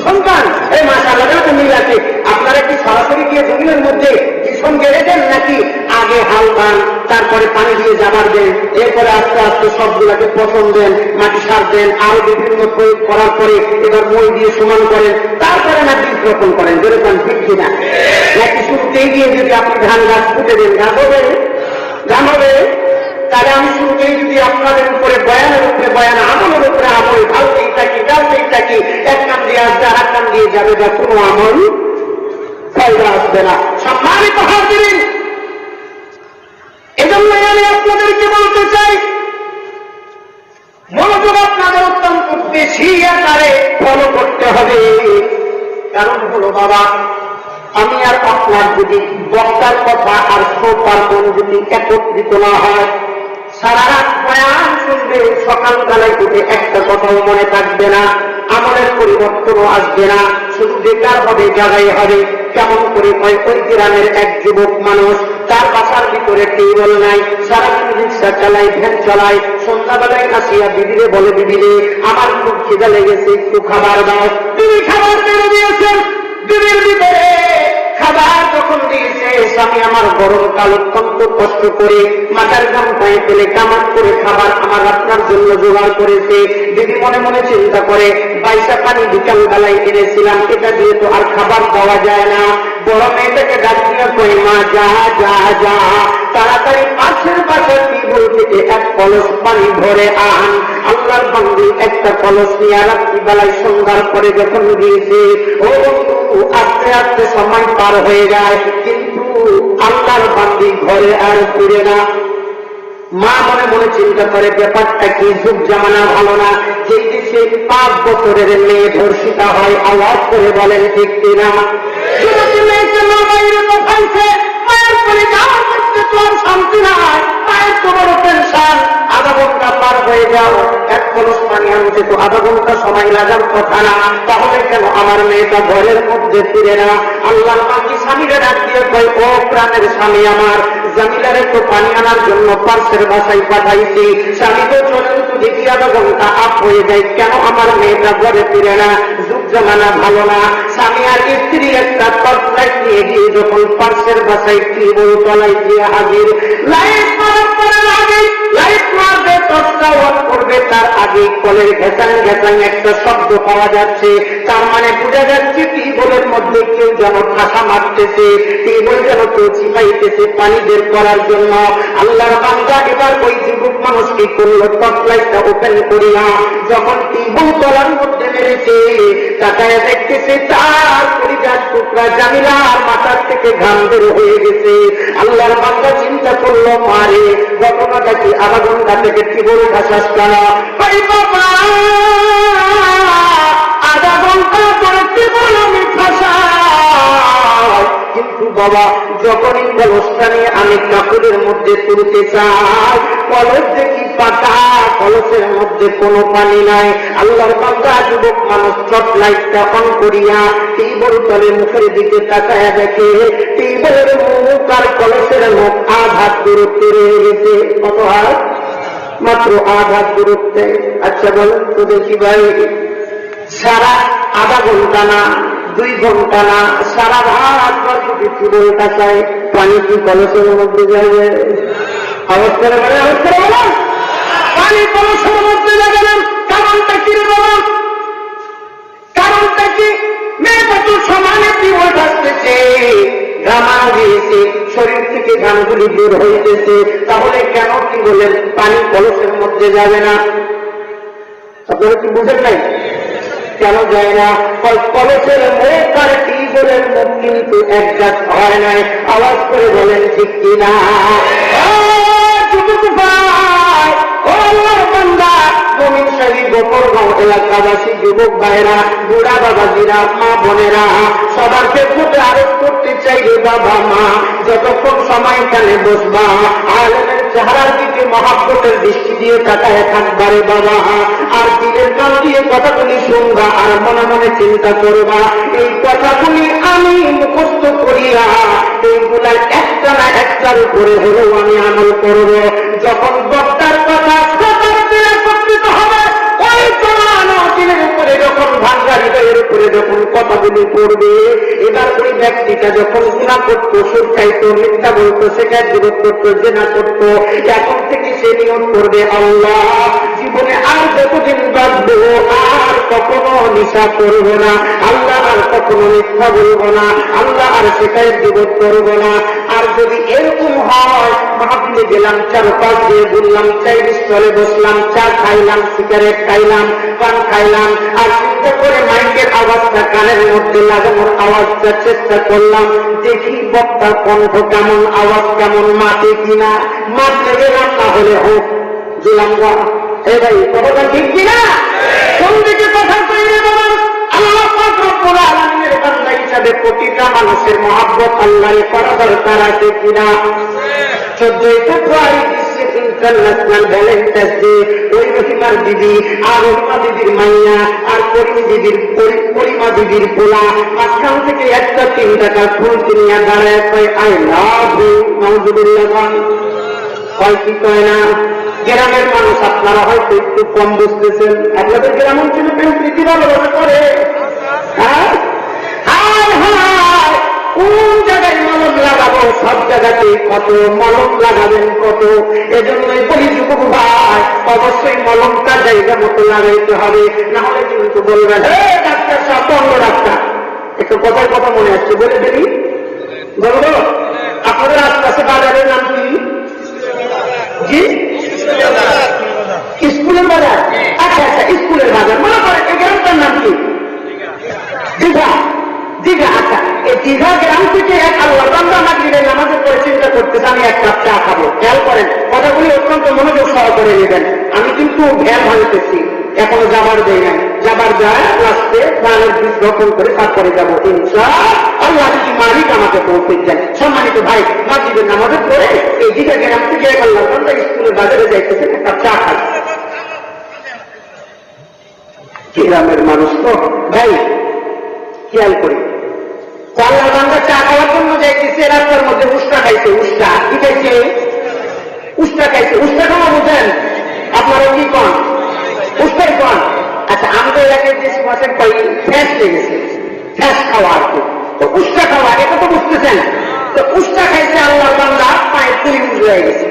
সন্তান এই মাশাআল্লাহ তো মিল আছে। আপনারা কি সরাসরি গিয়ে জমিনের মধ্যে বিছন গেড়ে দেন নাকি আগে হাল বান, তারপরে পানি দিয়ে জাবার দেন, এরপরে আস্তে আস্তে সবগুলাকে পচন দেন, মাটি সার দেন, আরো বিভিন্ন প্রয়োগ করার পরে এবার মই দিয়ে সমান করেন, তারপরে না বীজ রোপণ করেন? যেরকম ঠিক কিনা? নাকি শুরুতেই গিয়ে যদি আপনি ধান গাছ পুঁতে দেন গাছ হবে? গান হবে? তাহলে আমি শুরুতেই যদি আপনাদের উপরে বয়ানের উপরে বয়ান, আমলের উপরে আমল ঢালতেই থাকি, এক কান দিয়ে আসবে আর এক কান দিয়ে যাবে, বা কোনো আমল ফায়দা আসবে না। সম্মানিত হাজিরিন, এজন্য আমি আপনাদেরকে বলতে চাই, মনোযোগ আপনাদের অত্যন্ত বেশি আকারে ফলো করতে হবে। কারণ হলো বাবা, আমি আর আপনার যদি বক্তার কথা আর শ্রোতার মন যদি একত্রিত না হয়, সারা রাত বয়ান শুনবে, সকালবেলায় উঠে একটা কথাও মনে থাকবে না, আমলের পরিবর্তনও আসবে না, শুধু বেকার হবে, জায়গায় হবে। কেমন করে হয়? ওই গ্রামের এক যুবক মানুষ, তার বাসার ভিতরে টেবিল নাই, সারাদিন রিক্সা চালায়, ভ্যান চালায়, সন্ধ্যাবেলায় আসিয়া বিবিরে বলে, বিবিরে আমার খুব খিদা লেগেছে, একটু খাবার দাও। বিবি খাবার পেরে দিয়েছেন, বিবির ভিতরে খাবার যখন দিয়েছে, স্বামী আমার গরমকাল অত্যন্ত কষ্ট করে মাথার গাম পায়ে ফেলে কামাত করে খাবার আমার আপনার জন্য জোগাড় করেছে। দিদি মনে মনে চিন্তা করে, পয়সা পানি বিকাল বেলায় এনেছিলাম, এটা দিয়ে তো আর খাবার পাওয়া যায় না। বড় মেয়েটাকে ডাক দিয়ে কই, মা যা যা যা, তাড়াতাড়ি পাশের পাশের টিউবওয়েল থেকে এক কলস পানি ভরে আন। আল্লাহর বান্দি একটা কলস নিয়ে রাত্রিবেলায় সন্ধ্যার পরে যখন গিয়েছে, ও আস্তে আস্তে সময় পার হয়ে যায়, কিন্তু আল্লাহর বান্দি ঘরে আর ফিরে না। মা মনে মনে চিন্তা করে, ব্যাপারটা কি, যুগ জামানা ভালো না। যেই দেশে 5 বছরের মেয়ে ধর্ষিতা হয়, আওয়াজ করে বলেন ঠিক কিনা? মেয়েকে মা বাইরে পাঠাইছে, মায়ের করে যাওয়ার করতে তো আর শান্তি নাই, মায়ের তো বড় টেনশন। আধা ঘন্টা পার হয়ে যাও, এক কলস পানি আনতে তো আধা ঘন্টা সময় লাগার কথা না, তাহলে কেন আমার মেয়েটা ঘরের মধ্যে ফিরে না? আল্লাহর বাকি স্বামীরা ডাক দিয়ে কয়, ও প্রাণের স্বামী আমার, জামিলারে তো পানি আনার জন্য পার্শ্বের বাসায় পাঠাইছি, স্বামী তো চলেন তো দেখি আধা ঘন্টা আপ হয়ে যায়, কেন আমার মেয়েটা ঘরে ফিরে না? যুগ জামানা ভালো না। স্বামী আর স্ত্রী একটা টর্চ লাইট নিয়ে গিয়ে যখন পার্শ্বের বাসায় টিউবওয়েল তলায় গিয়ে হাজির, লাইট মারার পরে লাইট মারবে, টর্চটা অন করবে, তার আগে কলের ঘেঁচাং ঘেঁচাং একটা শব্দ পাওয়া যাচ্ছে। তার মানে বোঝা যাচ্ছে টিউবওয়েলের মধ্যে কেউ যেন ঠাসা মারতেছে, টিউবওয়েল যেন কেউ চিপাইতেছে পানি বের করার জন্য। আল্লাহর বান্দা এবার ওই যুবক মানুষ কি করলো, টর্চ লাইটটা ওপেন করিয়া যখন টিউবওয়েল তলার মধ্যে মেরেছে, তাকায় দেখতেছে তার পরিজাত টুকরা জামিলার মাথার থেকে ঘাম বের হয়ে গেছে। আল্লাহর বান্দা চিন্তা করলো, মারে ঘটনাটা কি, আধা ঘন্টা থেকে টিউবওয়েল ঘাসাস কেন? বাবা আধা ঘন্টা করে টিউবওয়েল আমি ফাঁসাই, কিন্তু বাবা যখনই কলসটা নিয়ে আমি কাপড়ের মধ্যে তুলতে চাই, কলস দেখি পাতা, কলসের মধ্যে কোনো পানি নাই। আল্লাহর বান্দা যুবক মানুষ টর্চ লাইটটা অন করিয়া টিউবওয়েল তলে মুখের দিকে তাকায়া দেখে, টিউবওয়েলের মুখ আর কলসের মুখ আঘাত দূরত্বে রয়ে গেছে। কত হাত? মাত্র আঘাত দূরত্বে। আচ্ছা বলেন তো দেখি ভাই, সারা আধা ঘন্টা না, 2 ঘন্টা না, সারা রাত পর যদি টিউবওয়েলটা চাই, পানি কি কলসের মধ্যে যাবে? আওয়াজ করে বলে, আওয়াজ করে বলো, পানি কলসের মধ্যে যাবে না। কারণটা কি রে বাবা? কারণটা কি? মেয়েটা তো সমানে টিউবওয়েল আসতেছে, ঘামা দিয়েছে, শরীর থেকে ঘামগুলি বের হইতেছে, তাহলে কেন টিউবওয়েলের পানি কলসের মধ্যে যাবে না? আপনারা কি বুঝেন নাই? কেন যায় না? কলসের মুখ আর টিউবওয়েলের মুখ কিন্তু একজাত হয় নাই। আওয়াজ করে বলেন ঠিক কিনা? গোপরগাঁও এলাকাবাসী যুবক ভাইরা, বুড়া বাবাজিরা, মা বোনেরা, সবার ক্ষেত্রে আরোপ করতে চাই রে বাবা মা, যতক্ষণ সময় কানে বসবা আলেমের চেহারার দিকে মহাব্বতের দৃষ্টি দিয়ে তাকায় থাকবারে বাবা, আর দিনের কান দিয়ে কথাগুলি শুনবা আর মনে মনে চিন্তা করবা, এই কথাগুলি আমি মুখস্থ করিয়া এইগুলার একটা না একটার উপরে হলেও আমি আমল করব। যখন বক্তার কথা একত্রিত হবে, ওই দিনের উপরে উপরে যখন ভাঙ্গা হৃদয়ের উপরে যখন কথাগুলি পড়বে, এবার ওই ব্যক্তিটা যখন গুনাহ করত, সুদ খাইত, মিথ্যা বলতো, সেটা বিরোধ করতো, জেনা করতো, এখন থেকে সে নিয়ম করবে, আল্লাহ জীবনে আর যতদিন বাঁচবো আর কখনো নিশা করবো না, আল্লাহ আর কখনো মিথ্যা বলবো না, আল্লাহ আর সেটাই বিরোধ করবো না। আর যদি এরকম হয়, মাহফিলে গেলাম, চারপাশ দিয়ে ঘুরলাম, চায়ের স্টলে বসলাম, চা খাইলাম, সিগারেট খাইলাম, পান খাইলাম, আর চিন্তা করে মাইকের আওয়াজটা কানের মধ্যে লাগানোর আওয়াজটা চেষ্টা করলাম, দেখি বক্তার কণ্ঠ কেমন, আওয়াজ কেমন, মাঠে কিনা, মাঠে গেলাম, না হলে হোক দিলাম। এই ভাই কথাটা ঠিক কিনা? কোন দিকে কথা কইলে বলেন? আল্লাহ পাক রব্বুল আলামিনের বান্দা হিসাবে প্রতিটা মানুষের মহব্বত আল্লাহর করা দরকার আছে কিনা? 14 ফেব্রুয়ারি ইন্টারন্যাশনাল ভ্যালেন্টাইন্স ডে, ওই রহিমার দিদি আর রহিমা দিদির মাইয়া আর পরিমা দিদির পোলা মাঝখান থেকে একটা 3 টাকার ফুল কিনিয়া দাঁড়ায় কয় আই লাভ ইউ, নাউজুবিল্লাহ। কয় কি কয় না? গ্রামের মানুষ আপনারা হয়তো একটু কম বুঝতেছেন, আপনাদের গ্রাম অঞ্চলে কেউ প্রীতি ভালোবাসা করে? হ্যাঁ, কোন জায়গায় মলম লাগাবো? সব জায়গাতে কত মলম লাগাবেন কত? এজন্যই বলি যুবক ভাই, অবশ্যই মলমটা জায়গা মতো লাগাইতে হবে, না হলে কিন্তু বলবেন ডাক্তার সাহেব বন্ধ ডাক্তার। একটু কথার কথা মনে আসছে, বলে দেবি বলবো। আপনাদের আশপাশে বাজারের নাম কি? জি, স্কুলের বাজার। আচ্ছা আচ্ছা, স্কুলের বাজার। মনে করেন এই গ্রামটার নাম কি? দীঘা। দীঘা। আচ্ছা, এই দীঘা গ্রাম থেকে এক আল্লাহ বান্দা মাগরিবের নামাজের পরে চিন্তা করতেছে আমি এক কাপ চা খাবো। খেয়াল করেন, কথাগুলি অত্যন্ত মনোযোগ সহকারে নেবেন। আমি কিন্তু ভ্যান ভাঙতেছি, এখনো যাবার দেই নাই। যাবার যায় লাস্টে প্রাণের বীজ রোপণ করে তারপরে যাবো ইনশাআল্লাহ, যদি মালিক আমাকে পৌঁছে যায়। সম্মানিত ভাই, মাগরিবের নামাজের পরে এই দীঘা গ্রাম থেকে এক আল্লাহ বান্দা স্কুলের বাজারে যাইতেছে এক কাপ চা খায়। গ্রামের মানুষ তো ভাই, খেয়াল করি, আল্লাহ বান্দা চা খাওয়ার জন্য যাইতেছে, রাস্তার মধ্যে উস্তা খাইছে। উস্তা কি খাইছে? উস্তা খাইছে। উস্তা খাওয়া বুঝেন আপনারা কি কন? উস্তাই কন। আচ্ছা, আমাদের এলাকায় যে সমাজের কই ফ্যাস লেগেছে, ফ্যাস খাওয়া আর কি। তো উস্তা খাওয়া এটা তো বুঝতেছেন। তো উস্তা খাইছে আল্লাহ বান্দা, পায়ের পুলি উঠে গেছে।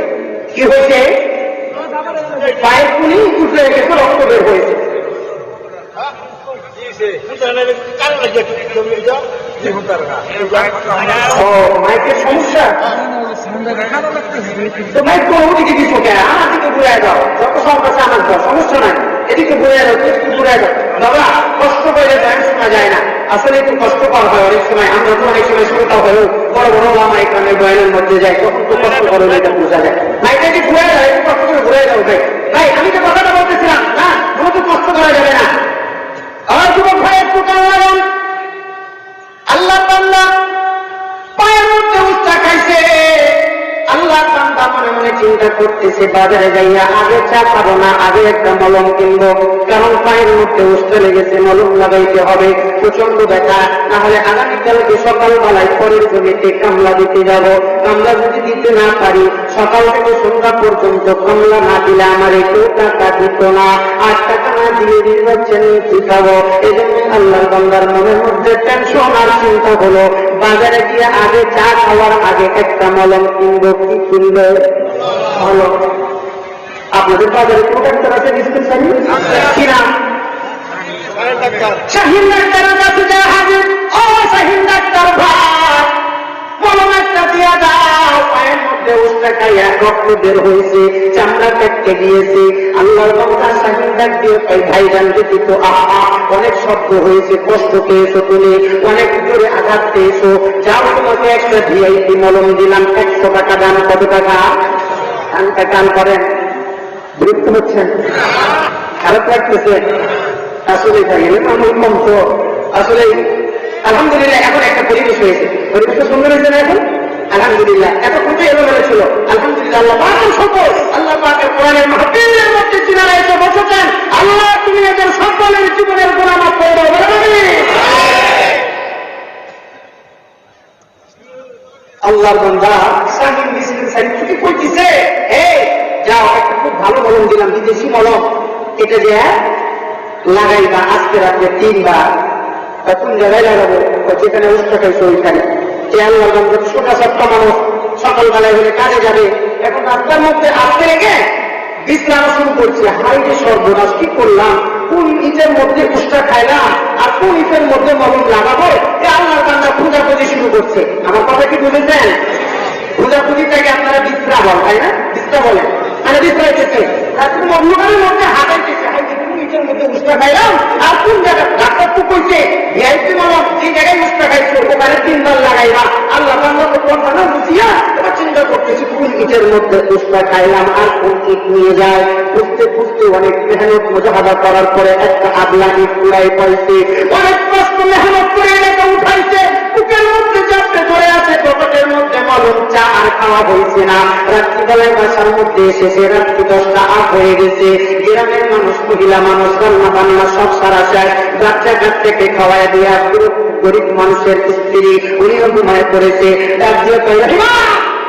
কি হয়েছে? পায়ের পুলি উঠে গেছে, রক্ত বের হয়েছে। মাইকের সমস্যা তো মাইক তো ওদিকে দিছো কে? আমার দিকে ঘুরাই দাও, যত সমস্যা আমার দাও, সমস্যা নাই, এদিকে ঘুরাই দাও, একটু ঘুরাই দাও। বাবা কষ্ট করে গান শোনা যায় না, আসলে একটু কষ্টকর হয় অনেক সময়। আমরা তো অনেক সময় শ্রোতা হয়েও বড় বড় আমার এখানে বয়ানের মধ্যে যাই, তখন তো কষ্ট করে এটা বোঝা যায়। মাইকটাকে ঘুরাই দাও, একটু কষ্ট করে ঘুরাই দাও। ভাই ভাই আমি তো কথাটা বলতেছিলাম না, কোনো তো কষ্ট করা যাবে না। আমার যুবক ভাই একটু কান লাগান। আল্লাহ বান্দা পায়ের মধ্যে উস্তা খাইছে। আল্লাহ বান্দা মনে মনে চিন্তা করতেছে, বাজারে যাইয়া আগে চা খাবো না, আগে একটা মলম কিনবো, কারণ পায়ের মধ্যে উস্তা লেগেছে, মলম লাগাইতে হবে, প্রচন্ড ব্যথা। না হলে আগামীকালকে সকালবেলায় পরের জমিতে কামলা দিতে যাব। কামলা যদি দিতে না পারি, সকাল থেকে সন্ধ্যা পর্যন্ত কামলা না দিলে আমার কেউ টাকা দিত না। 8 টাকা না দিয়ে দিচ্ছেন কি খাবো? এই জন্য আল্লাহ বান্দার মনের মধ্যে টেনশন আর চিন্তা হলো, বাজারে গিয়ে আগে চা খাওয়ার আগে একটা মলম কিনবো। কি কিনবে? মলম। আপনাদের বাজারে কোন ডাক্তার আছে? ডিসপেন্সারি কিনা? শাহিন ডাক্তারের কাছে যা হাজির। ও শাহিন ডাক্তার ভাই, মলম একটা দিয়া দাও। পায়ের মধ্যে উস্তা খাইয়া রক্ত বের হয়েছে, চামড়া কেটে গিয়েছে। আল্লাহর বান্দা শাহিন ডাক দিয়ে ভাই জান দেখি তো, আহা অনেক শব্দ হয়েছে, কষ্ট পেয়েছো তুমি, অনেক জোরে আঘাত পেয়েছো, যাও তোমাকে একটা ভিআইপি মলম দিলাম, 100 টাকা দাম। কত টাকা? কানটা কান করেন, বিরক্ত হচ্ছেন, খারাপ লাগতেছে? আসলে আমার কম তো আসলে আলহামদুলিল্লাহ এখন একটা পরিবেশ হয়েছে। পরিবেশটা সুন্দর হয়েছে না এখন? আলহামদুলিল্লাহ। এতক্ষণ তো এলোমেলো ছিল, আলহামদুলিল্লাহ আল্লাহ পাকের সকল, আল্লাহ পাকের কোরআনের মাহফিলের মধ্যে যিনারা এসে বসেছেন, আল্লাহ তুমি এদের সকলের জীবনের গুনাহ মাফ করে দাও। আল্লাহর বান্দা শাহিন ডিসপেন্সারি থেকে কইতেছে, এই যাও একটা খুব ভালো মলম দিলাম, বিদেশি মলম, এটা যে লাগাইবা আজকে রাত্রে 3 বার। কোন জায়গায় লাগাবো? যেখানে উষ্টা খাইছো ওইখানে। আল্লাহর বান্দা ছোটা ছোট্ট মানুষ সকালবেলায় হলে কাজে যাবে, এখন রাস্তার মধ্যে আসতে রেখে বিশ্রাম শুরু করছে। হাইরে সর্বনাশ, কি করলাম? কোন ইটের মধ্যে উষ্টা খাইলাম আর কোন ইটের মধ্যে মলম লাগাবো? আল্লাহর বান্দা খোঁজাখুঁজি শুরু করছে। আমার কথা কি বুঝেছেন? খোঁজাখুঁজিটাকে আপনারা বিশ্রা বল, তাই না? বিশ্রা বলেন, মানে বিশ্রাইতেছে। অন্ধকারের মধ্যে হাঁটাইতেছে, ইটের মধ্যে উষ্টা খাইলাম আর কোন জায়গায় ডাক্তার তো কইছে ভিআইপি মলম যে জায়গায় উষ্টা খাইছো ওখানে 3 বার লাগাইবা। আল্লাহ বান্দা তো কথা না বুঝিয়া এবার চিন্তা করতেছি কোন ইটের মধ্যে উষ্টা খাইলাম আর কোন ইট নিয়ে যায়। খুঁজতে খুঁজতে অনেক মেহনত মুজাহাদা করার পরে একটা আগলা ইট কুড়াই পাইছে। অনেক কষ্ট মেহনত করে এটা উঠাইছে, বুকের মধ্যে চাপতে ধরে আছে, পকেটের মধ্যে মলম। চা আর খাওয়া হয়েছে না। রাত্রিবেলায় বাসার মধ্যে এসেছে, রাত্রি 10টা আট হয়ে গেছে। গ্রামের মানুষ, মহিলা মানুষ রান্না বান্না সব সারা চায়, বাচ্চা কাচ্চাকে খাওয়াই দিয়া গরিব মানুষের স্ত্রী উনিও ঘুমায় পড়েছে।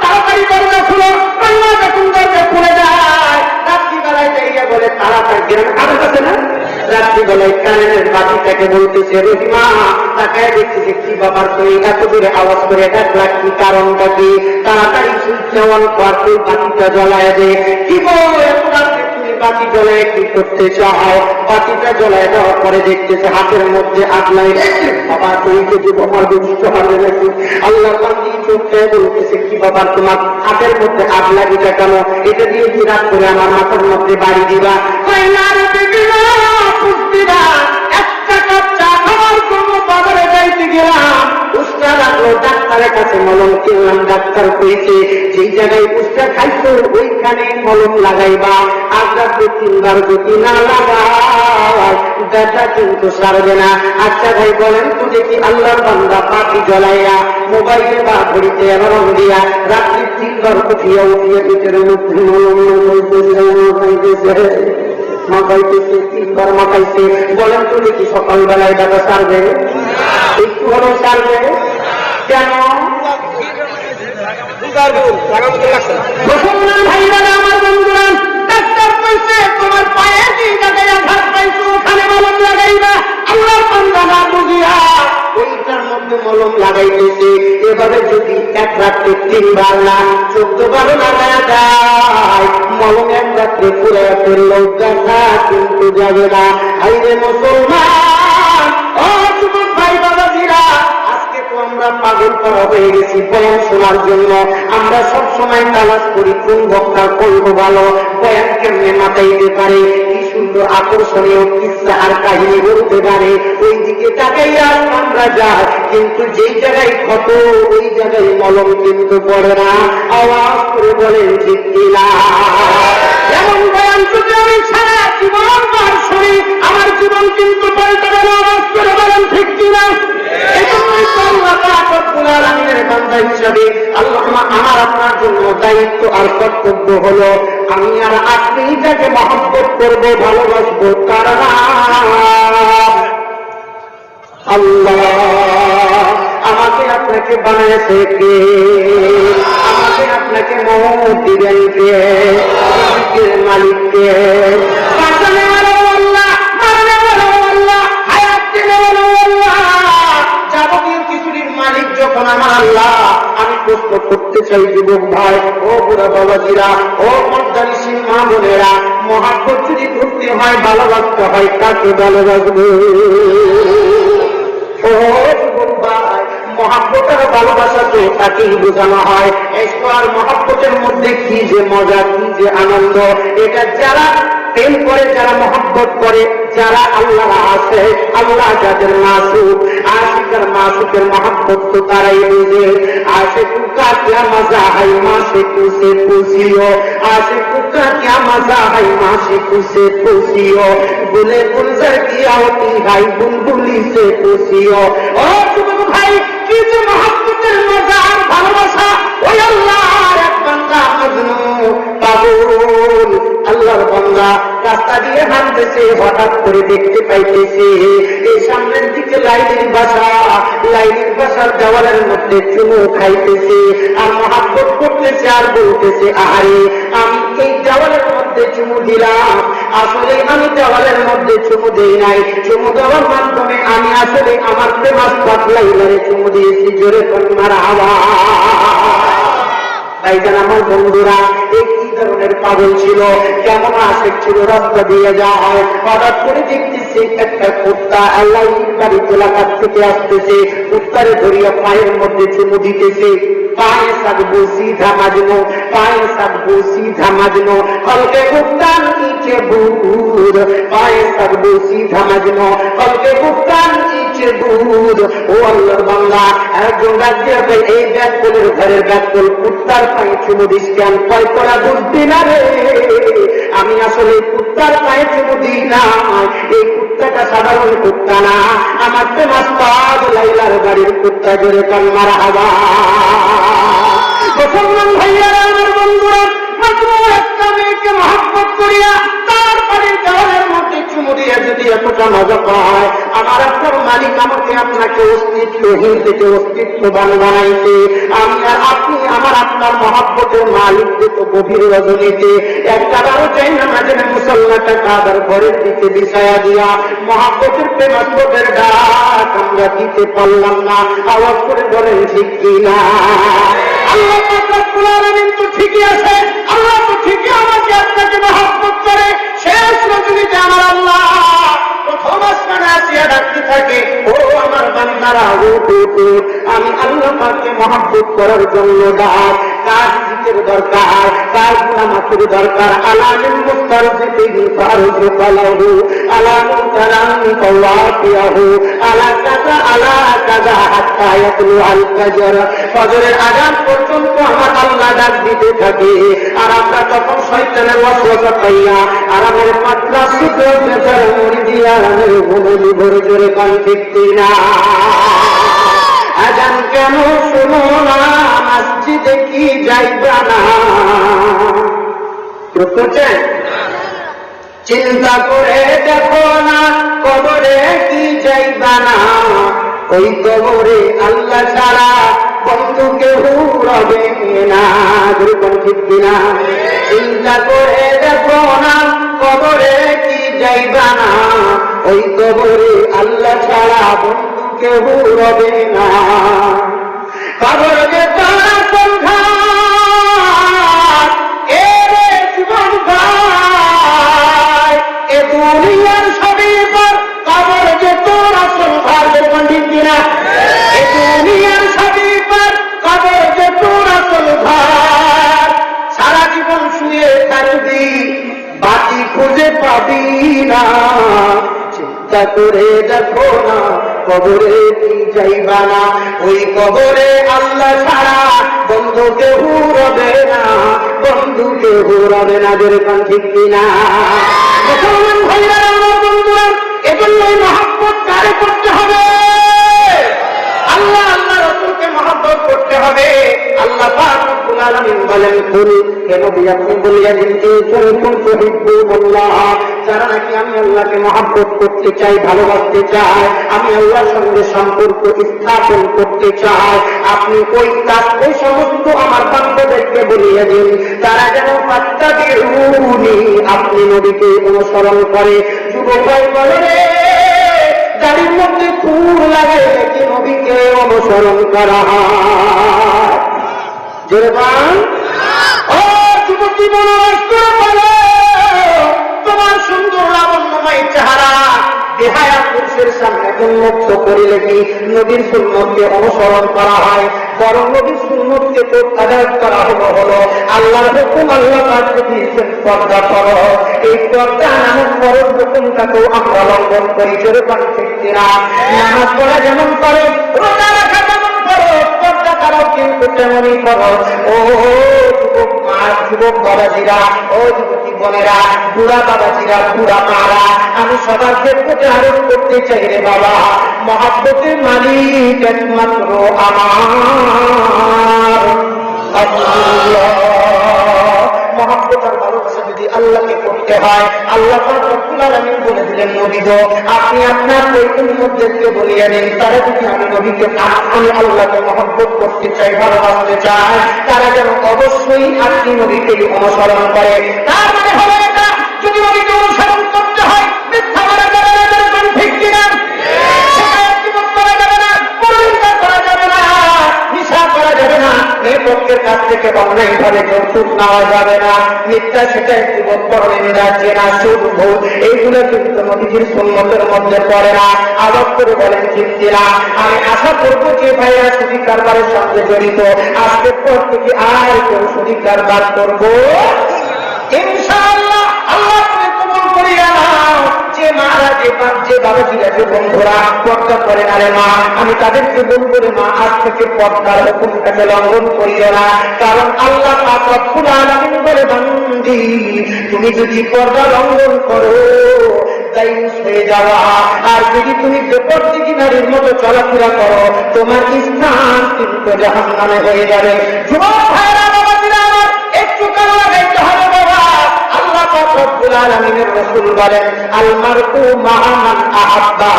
তাড়াতাড়ি দরজা খুলো, দরজা খুলে যায়। রাত্রিবেলায় যাইয়া বলে তাড়াতাড়ি, গ্রামে কারণ আছে না, রাত্রিবেলায় কারেন্টের বাতিটাকে বলতেছে রহিমা, তাকায় দেখছি যে কি বাবার তুই এত দূরে আওয়াজ করে ডাকলা, কি কারণটা কি? তাড়াতাড়ি সুইচ অন কর, তুই বাতিটা জ্বলায় দে। কি বলো এত রাত্রে তুমি বাতি জ্বলায় কি করতে চাও? বাতিটা জ্বলায় দেওয়ার পরে দেখতেছে হাতের মধ্যে আগলাই। বাবা তুই যদি আমার দুষ্ট হবে নাকি? আল্লাহ বান্দি চোখে বলতেছে কি বাবা তোমার হাতের মধ্যে আগ লাগিটা কেন? এটা দিয়ে কি রাত করে আমার মাথার মধ্যে বাড়ি দিবা? একটা কাপ চা খাওয়ার জন্য বাজারে যাইতে গেলাম, উষ্টা লাগলো, ডাক্তারের কাছে মলম কিনলাম। ডাক্তার কইছে যেই জায়গায় উষ্টা খাইছো ওইখানে মলম লাগাইবা, আর রাত্রে 3 বার যদি না লাগাও ব্যথা কিন্তু সারবে না। আচ্ছা ভাই বলেন তো দেখি, আল্লাহর বান্দা বাতি জ্বলাইয়া মোবাইলে বা ঘড়িতে রং দিয়া রাত্রি 3 বার উঠিয়া উঠিয়া ভিতরে মধ্যে মাখাইতেছে, 3 বার মাখাইছে। বলেন তো দেখি সকালবেলায় ব্যথা সারবে? একটু হলেও সারবে? কেন? মুসলমান ভাইরা আমার বন্ধুরা, ডাক্তার কইছে তোমার পায়ে যে জায়গায় আঘাত পাইছো ওখানে মলম লাগাইবা। আল্লাহর বান্দা না বুঝিয়া ওইটার মধ্যে মলম লাগাইতেছে। এভাবে যদি এক রাত্রে 3 বার না 14 বার লাগায় যায়, মলম এক রাত্রে পুরে ফেললেও ব্যথা কিন্তু যাবে না। হাইরে মুসলমান, ও যুবক ভাই বাবাজিরা, আজকে তো আমরা পাগল করা হয়ে গেছি বয়ান শোনার জন্য। আমরা সব সময় তালাশ করি কোন বক্তা করবো ভালো, বয়ান কেমনে মাতাইতে পারে, কি সুন্দর আকর্ষণীয় কিস্সা আর কাহিনী বলতে পারে, ওই দিকে তাকাইয়া আমরা যাই। কিন্তু যেই জায়গায় ক্ষত ওই জায়গায় মলম কিন্তু পড়ে না। আওয়াজ করে বলেন ঠিক কিনা? এমন বয়ান যদি আমি সারা জীবন বার শুনি, আমার জীবন কিন্তু পাল্টে গেল। আওয়াজ করে বলেন ঠিক কিনা? আমার আপনার জন্য দায়িত্ব আর কর্তব্য হলো আমি আর আপনি যাকে মহব্বত করবো, ভালোবাসবো, কারণ আল্লাহ আমাকে আপনাকে বানিয়েছে কে? আমাকে আপনাকে মহব্বত দিবেন কে? মালিককে যখন আমার আল্লাহ। আমি প্রশ্ন করতে চাই যুবক ভাই, ও বুড়া বাবাজিরা, ও মর্দানিসীন মা বোনেরা, মহাব্বত যদি করতে হয়, ভালোবাসতে হয়, কাকে ভালোবাসবে? ও যুবক ভাই, মহাব্বত আর ভালোবাসা তো তাকেই বোঝানো হয়। আর মহাব্বতের মধ্যে কি যে মজা, কি যে আনন্দ, এটা যারা প্রেম করে, যারা মহব্বত করে, যারা আল্লাহ আছে, আল্লাহ যাদের মাসুক, আশিকের মাসুকের মহব্বত তো তারাই বুঝে। आशिकू का क्या मजा है माशिकू से पूछियो, आशिकू का क्या मजा है माशिकू से पूछियो, बुले गुलजर किया होती है बुलबुली से पूछियो। और तुम भाई की जो मोहब्बतेर मजा और ভালোবাসা ওই আল্লাহর এক বান্দা মজনু পাগল আল্লাহর বান্দা রাস্তা দিয়ে হাঁটতেছে, হঠাৎ করে দেখতে পাইতেছে এই সামনের দিকে লাইনের বাসার দেওয়ালের মধ্যে চুমু খাইতেছে আর মহাব্বত করতেছে আর বলতেছে, আরে আমি এই দেওয়ালের মধ্যে চুমু দিলাম, আসলে আমি দেওয়ালের মধ্যে চুমু দেই নাই, চুমু দেওয়ার মাধ্যমে আমি আসলে আমার প্রেমাস্পদ লাইলারে চুমু দিয়েছি। জোরে মারহাবা। ভাইজান আমার বন্ধুরা, এই কি ধরনের পাগল ছিল, কেমন আশেক ছিল, রাস্তা দিয়ে যায়, হঠাৎ করে দেখতেছে একটা কুত্তা আল্লাহ বাড়িতে এলাকার থেকে আসতেছে, কুত্তারে ধরিয়া পায়ের মধ্যে চুমু দিতেছে। পায়ে সাজবো সিধা মাজনো, পায়ে সাজবো সিধা মাজনো, কলকে কুত্তার নিচে বুদ, পায়ে সাজবো সিধা মাজনো, কলকে কুত্তার নিচে বুদ। ও আল্লাহর বান্দা, একজন রাজ্যের এই ব্যাকলের ঘরের ব্যাকল কুত্তার পায়ে চুমু দিস কেন? কয় করা বুঝবি না রে, আমি আসলে কুত্তার পায়ে চুমু দিই না, এই কুত্তাটা সাধারণ কুত্তা না, আমার তো মাস্তাদ লাইলার বাড়ির কুত্তা। জোরে কান মারহাবা। মুসলমান ভাইয়ারা আমার বন্ধুরা, মাত্র একটা মেয়েকে মহব্বত করিয়া তার বাড়ির দেওয়ালের মধ্যে চুমু দিয়ে যদি এতটা মজা পায়, আমার আপনার মালিক আমাকে আপনাকে অস্তিত্বহীন থেকে অস্তিত্ববান বানাইছে। আমি আর আপনি আমার আপনার মহব্বতের মালিক যে তো গভীর রজনীতে একটাবারও চাই না মাঝে মুসলমানটা কাদার ঘরের দিকে বিছায়া দিয়া মহব্বতের প্রেমাস্পদের ডাক আমরা দিতে পারলাম না। আওয়াজ করে বলেন ঠিক কিনা? আল্লাহ রাব্বুল আলামিন তো ঠিকই আছে, আল্লাহ তো ঠিকই আমাকে আপনাকে মহব্বত করে। শেষ রজনীতে আমার আল্লাহ প্রথম আসমানে আসিয়া ডাকতে থাকে, ও আমার বান্দারা, আমি আল্লাহ পাককে মহব্বত করার জন্য ডাক। কার জিকির দরকার, কার গুনামাফির দরকার? আলামিন মুস্তারজিবিহি ফারজু কালাহু, আলামিন কালামি কওয়াফিয়াহু, আলা কাযা হাত্তা ইয়াতলু আল ফাজর। ফজরের আযান পর্যন্ত আমার আল্লাহ ডাক দিতে থাকে, আর আমরা তখন শয়তানের ওয়াসওয়াসা পাইয়া আরামের পাতলা সুতোর ভেতর মুড়ি দিয়া আরামের ঘুমে ভরে জোরে কান ঠিক না। আযান কেন শোনো না, মসজিদে কি যাইবা না? চিন্তা করে দেখো না, কবরে কি যাইবা না? ওই কবরে আল্লাহ ছাড়া বন্ধু কেউ রবে না। যেরকম ঠিক কিনা? চিন্তা করে দেখো না, কবরে কি যাইবা না? ওই কবরে আল্লাহ ছাড়া বন্ধু কেউ রবে না। কবর যে তারা সংঘাত, এর জীবন ভাই, এ দুনিয়ার সবই পর, কবর যে তোরা সংঘাত। যেরকম ঠিক কিনা? এ দুনিয়ার সবই পর, কবর যে তোরা সংঘাত। সারা জীবন শুয়ে থাকবি, বাকি খুঁজে পাবি না। চিন্তা করে দেখো না, কবরে কি যাইবা না? ওই কবরে আল্লাহ ছাড়া বন্ধু কেউ রবে না, বন্ধু কেউ রবে না। যেরকম ঠিক কিনা? মুসলমান ভাইরা আমার বন্ধুরা, এজন্যই মহব্বত কারে করতে হবে? আল্লাহ আল্লাহ রাসূলকে মহব্বত করতে হবে। আল্লাহ পাক রব্বুল আলামিন বলেন, কুল হে নবী আপনি বলিয়া দিন, কুনতুম তুহিব্বুনাল্লাহ, যারা নাকি আমি আল্লাহকে মহব্বত করতে চাই, ভালোবাসতে চাই, আমি আল্লাহর সঙ্গে সম্পর্ক স্থাপন করতে চাই, আপনি ওই কাজে সমস্ত আমার বান্দাদেরকে বলিয়া দিন, তারা যেন ফাত্তাবিউনি, আপনি নবীকে অনুসরণ করে। যুবক ভাই বলে রে, গাড়ির মধ্যে ফুল লাগে নাকি নবীকে অনুসরণ করা হয়? যেরকম ও যুবতী মনোনষ্ট বলে, তোমার সুন্দর লাবণ্যময় চেহারা বেহায়া পুরুষের সামনে উন্মুক্ত করিলে কি নবীর সুন্নতকে অনুসরণ করা হয়? বরং নবীর সুন্নতকে তো আদায় করা হলো আল্লাহর হুকুম। আল্লাহ পাক দিয়েছেন পর্দা করো, এই পর্দা নামক ফরজ হুকুমটাকেও আমরা লঙ্ঘন করি। যেরকম ঠিক কিনা? নামাজ পড়া যেমন করো, রোজা রাখা যেমন করো, পর্দা করাও কিন্তু তেমনই করো। ও যুবক মা, যুবক বাবাজিরা, ও যুবতী বোনেরা, বুড়া বাবাজিরা, বুড়া মারা, আমি সবার ক্ষেত্রে আরোপ করতে চাই রে বাবা, মহব্বতের মালিক একমাত্র আমার আল্লাহ। মহব্বত আর ভালোবাসা যদি আল্লাহকে করতে হয়, আল্লাহ পাক রব্বুল আলামিন বলে দিলেন, নবী গো আপনি আপনার ওই উম্মতদেরকে বলিয়া দিন, তারা যদি আমি নবীকে আমি আল্লাহকে মহব্বত করতে চাই, ভালোবাসতে চাই, তারা যেন অবশ্যই আপনি নবীকে অনুসরণ করে। তার মানে হলো এটা, যদি নবীকে অনুসরণ করতে হয় মিথ্যা বলা যাবে না, যেরকম ঠিক কিনা, করা যাবে না, পরিণতা করা যাবে না, নিশা করা যাবে না, মেয়ে পক্ষের কাছ থেকে অন্যায় ভাবে যৌতুক নেওয়া যাবে না, মিথ্যা সেটাই জীবন পরনিন্দা, জেনা, সুদ, ভোগ এইগুলো কিন্তু নবীজির সুন্নতের মধ্যে পড়ে না। আদব করে বলেন ঠিক কিনা? আমি আশা করবো যে ভাইরা সুদী কারবারের সঙ্গে জড়িত আজকের পর থেকে আর কেউ সুদী কারবার করবো ইনশাআল্লাহ। আল্লাহ তুমি কবুল করিয়া নাও। যে মারা, যে বাবাজিরা, যে বন্ধুরা পর্দা করে না রে মা, আমি তাদেরকে বলবো রে মা, আজ থেকে পর্দার হুকুমটাকে লঙ্ঘন করিও না। কারণ আল্লাহ পাক রব্বুল আলামিন বলে, বান্দি তুমি যদি পর্দা লঙ্ঘন করো দায়ুস হয়ে যাওয়া, আর যদি তুমি বেপরদিগি নারীর মতো চলাফেরা করো তোমার স্থান কিন্তু জাহান্নামে হয়ে যাবে। যুবক ভাইরা, বাবাজিরা আমার, একটু কান লাগাইতে হবে বাবা। আল্লাহ পাক রব্বুল আলামিনের রাসূল বলেন, আল মারউ মা'a মান আহাব্বা,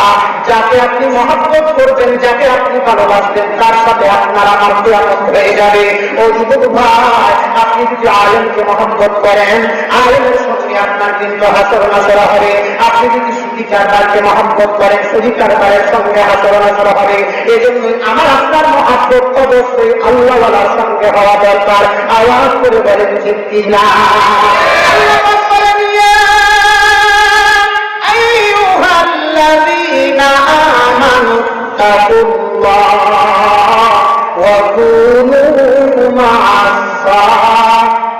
যাকে আপনি মহব্বত করবেন, যাকে আপনি ভালোবাসবেন, তার সাথে আপনার আমার কিয়ামত হয়ে যাবে। ও যুবক ভাই, আপনি যদি আলেমকে মহব্বত করেন, আলেমের সঙ্গে আপনার কিন্তু হাসর নাসর হবে। আপনি যদি সুদী কারবারকে মহব্বত করেন, সুদী কারবারের সঙ্গে হাসর নাসর হবে। এজন্য আমার আপনার মহব্বত অবশ্যই আল্লাহওয়ালার সঙ্গে হওয়া দরকার। আওয়াজ করে বলেন ঠিক কিনা? আল্লাহ পাক বলেন, ইয়া আইয়ুহাল্লাযীনা আমানু তাকুল্লাহ ওয়া কুনু মা'আস সাদিকিন।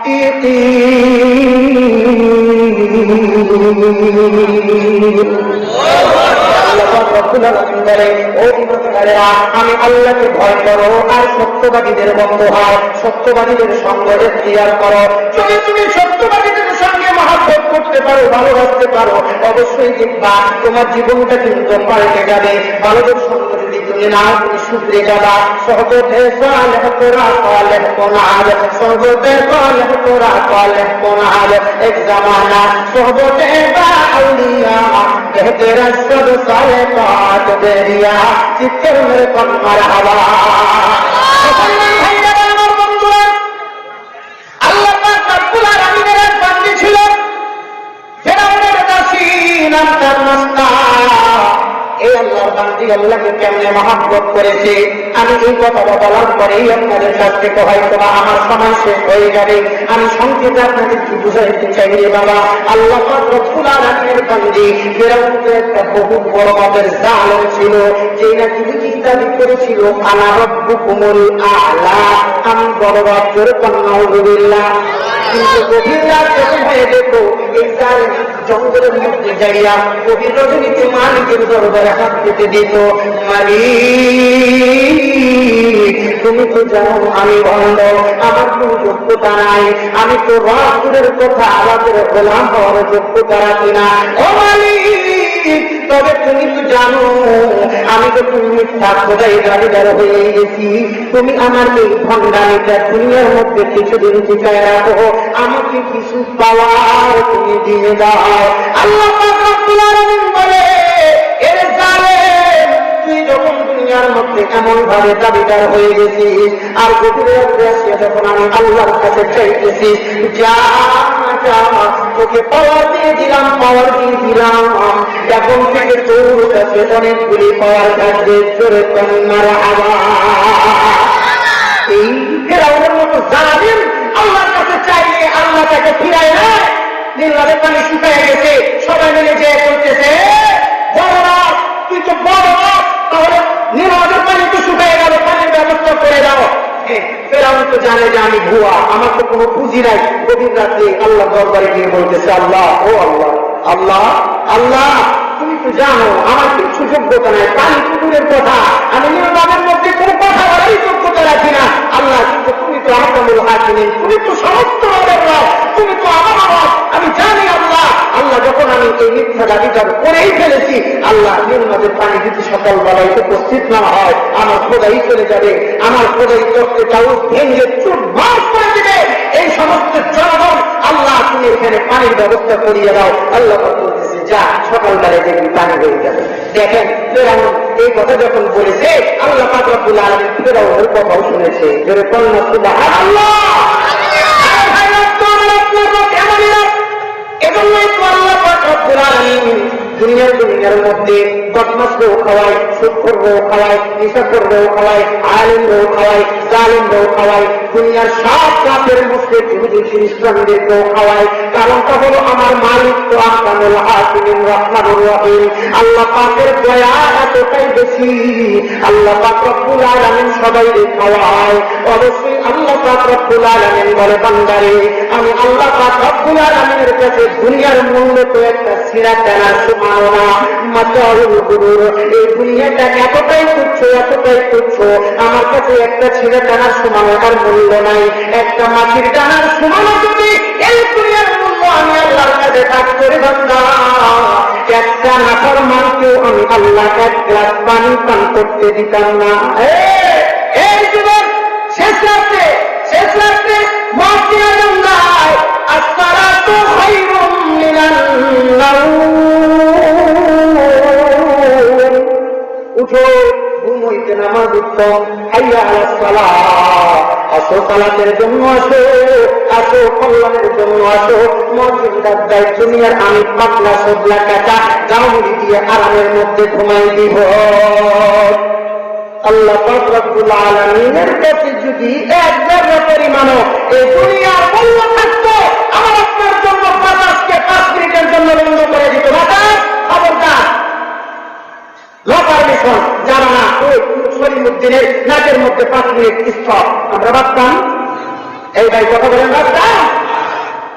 আমি আল্লাহকে ভয় করো আর সত্যবাদীদের বন্ধু হও, সত্যবাদীদের সঙ্গে এখতিয়ার করো। যদি তুমি সত্যবাদীদের সঙ্গে মহব্বত করতে পারো, ভালোবাসতে পারো, অবশ্যই দেখবা তোমার জীবনটা কিন্তু পাল্টে যাবে। ভালোদের সঙ্গে যদি তুমি নাও, তুমি শুধরে যাবা। সহবতে সালেহ তোরা সালেহ কোনাল, সহবতে সালেহ তোরা সালেহ কোনাল, এক জামানা সহবতে বা আউলিয়া বেহতের সব সালে পাত বেরিয়া, চিত্তর মেরে কন্মার হাওয়া। আল্লাহ পাক রব্বুল আলামিনের এক বান্দী ছিল, ফেরাউনের দাসী, নাম তার মাস্তা। এই আল্লাহর বান্দী আল্লাহকে কেমনে মহব্বত করেছে, আমি এই কথাটা বলার পরেই আপনাদের কাছ থেকে হয়তো আমার সময় শেষ হয়ে যাবে। আমি সংক্ষেপে আপনাদের কি বুঝাইতে চাই রে বাবা, আল্লাহ পাক রব্বুল আলামিনের বান্দী ফিরআউন তো একটা বহু বড় মাপের জালেম ছিল, যে নাকি দাবি করেছিল আনা রাব্বুকুমুল আ'লা, আমি বড় রব, জোরে নাউযুবিল্লাহ। কিন্তু গভীর রাত যখন হয়ে যেত, এই জালেম জঙ্গলের মধ্যে যাইয়া গভীর রজনীতে মালিকের দরবারে হাত পেতে দিত, মালিক তুমি তো জানো আমি অন্ধ, আমার কোন যোগ্যতা নাই, আমি তো রাসূলের কথা আওয়াজের গোলাম হওয়ার যোগ্যতা রাখি না। ও মালিক, তবে তুমি তো জানো আমি তো তুমি মিথ্যা খোদাই দাবিদার হয়ে গেছি। তুমি আমার এই ভণ্ডামিটা দুনিয়ার মধ্যে কিছুদিন টিকায় রাখো, আমাকে কিছু পাওয়ার তুমি দিয়ে দাও। আল্লাহ পাক রব্বুল আলামিন বলে, এর জালেম তুই যখন দুনিয়ার মধ্যে এমন ভাবে দাবিদার হয়ে গেছিস, আর গভীর রাতে আসিয়া যখন আমি আল্লাহর কাছে চাইতেছিস, যা তোকে পাওয়ার দিয়ে দিলাম, পাওয়ার দিয়ে দিলাম, এখন থেকে তোর কাছে অনেকগুলি পাওয়ার থাকবে, জোরে কন্যার আওয়াজ। এই ফেরাউনের মতো জালিম আল্লাহর কাছে চাইলে আল্লাহ তাকে ফিরায় না। নীলাদের পানি শুকায় গেছে, সবাই মিলে যে করতেছে, বড় রাত তুই তো বড় রাত, তাহলে নীলাদের পানি তো শুকায় গেল, পানির ব্যবস্থা করে দাও। ফেরাউন তো জানে যে আমি ভুয়া, আমার তো কোনো পুঁজি নাই। গভীর রাতে আল্লাহ দরবারে গিয়ে বলতেছে, আল্লাহ, ও আল্লাহ, আল্লাহ, আল্লাহ তুমি তো জানো আমার কিছু যোগ্যতা নাই, পানি পুকুরের কথা, আমি নীলাদের মধ্যে কোনো কথা বলারই যোগ্যতা রাখি না। আল্লাহ কিন্তু তুমি তো আহকামুল হাকিমিন, তুমি তো সমস্ত রবের রব, তুমি তো আমার রব, আমি জানি আল্লাহ। আল্লাহ যখন আমি এই মিথ্যা দাবিটা করেই ফেলেছি, আল্লাহ নীলাদের পানি যদি সকালবেলায় উপস্থিত না হয়, আমার খোদাই চলে যাবে, আমার খোদাই করতে চাও ভেঙে চুরমার করে দেবে এই সমস্ত জনগণ। আল্লাহ তুমি এখানে পানির ব্যবস্থা করিয়ে দাও। আল্লাহ বলতেছে, যা সকালবেলায় দেখবি পানি হয়ে যাবে। দেখেন ফেরাউন এই কথা যখন বলেছে, আল্লাহ পাক রব্বুল আলামিন ফেরাউনের কথাও শুনেছে, জোরে কন্যা সুবহানাল্লাহ। এজন্য দুনিয়ার মধ্যে বদমাশকেও খাওয়ায়, সুদখোরকেও খাওয়ায়, নিশাখোরকেও খাওয়ায়, আলেমকেও খাওয়ায়, জালেমকেও খাওয়ায়, দুনিয়ার সব কাফের মুশরিক ইহুদি খ্রিস্টানদেরকেও খাওয়ায়। কারণটা হলো আমার মালিক তো আহকামুল হাকিমিন রহমানুর রহিম। আল্লাহ পাকের দয়া এতটাই বেশি, আল্লাহ পাক রব্বুল আলামিন সবাইকে খাওয়ায়। অবশ্যই আল্লাহ পাক রব্বুল আলামিন বলে, বান্দারে আমি আল্লাহ পাক রব্বুল আলামিনের কাছে দুনিয়ার মূল্য তো একটা ছিঁড়া টানার সমান না, মাতাউল গুরুর। এই দুনিয়াটা এতটাই তুচ্ছ, এতটাই তুচ্ছ, আমার কাছে একটা ছিঁড়া টানার সমান আর মূল্য নাই। একটা মাটির টানার সমান যদি এই দুনিয়ার মূল্য আমি আল্লাহর কাছে থাকতে বান্দা, একটা নাফরমানকেও আমি আল্লাহ এক গ্লাস পানি পান করতে দিতাম না। এই যুবক, শেষ রাত্রে মাটির নাই আসসালাতু খায়রুম মিনান নাওম। উঠো, ঘুম হইতে নামাজ উত্তম। হাইয়া আলাস সালাহ, আসো সালাতের জন্য, আসো কল্যাণের জন্য আসো। মসজিদার দায় দুনিয়ার আমি পাতলা সবলা কাটা গাউলি দিয়ে আরামের মধ্যে ঘুমাই দিব। আল্লাহ পাক রব্বুল আলামিনের কাছে যদি এক জায়গা পরিমাণও এই দুনিয়ার মূল্য থাকতো, আমার আপনার জন্য বাতাসকে 5 মিনিটের জন্য বন্ধ করে দিত। খবরদার, লো পারমিশন, জানা না ওই শরীফুদ্দিনের নাকের মধ্যে 5 মিনিট স্টপ। আমরা ভাবতাম, এই ভাই কথা বলেন, ভাবতাম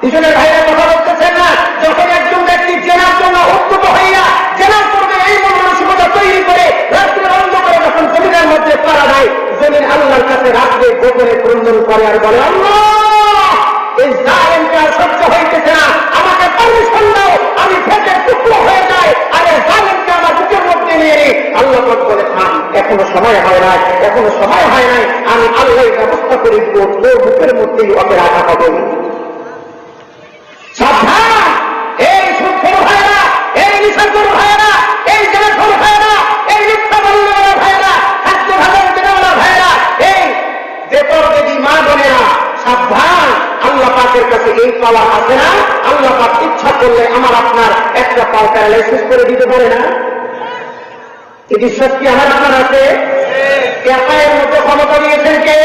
পিছনের ভাইরা কথা বলতেছেন না। যখন একজন ব্যক্তি জেনার জন্য উদ্যত হইয়া জেনার করবে এই মানসিকতা তৈরি করে রাত্রে বন্ধ করে যখন জমিনের মধ্যে পারা দেয়, জমিন আল্লাহর কাছে রাত্রে গোপনে ক্রন্দন করে আর বলে, আল্লাহ এই জালেমকে আর সহ্য হইতেছে না, আমাকে পারমিশন দাও, আমি ফেটে টুকরো হয়ে যায়, আর এই জালেমকে আমার বুকের মধ্যে নিয়ে নি। আল্লাহ বলে, থাম, এখনো সময় হয় নাই, এখনো সময় হয় নাই, আমি আল্লাহ ব্যবস্থা করে দিব, তোর বুকের মধ্যেই ওকে রাখা হবে। সাবধান, এই সুখের ভাইরা, এই নিশাখোর ভাইরা, এই জেনাখোর ভাইরা, এই মিথ্যা বলনেওয়ালা ভাইরা, খাদ্য ভাগের দেওয়ালা ভাইরা, এই বেপরদেশী মা বোনেরা, সাবধান। আল্লাহ পাকের কাছে এই পাওয়া আছে না, আল্লাহ পাক ইচ্ছা করলে আমার আপনার একটা পাও প্যারালাইসিস করে দিতে পারে না? এই বিশ্বাস কি আমার আপনার আছে? পায়ের মধ্যে ক্ষমতা দিয়েছেন কে?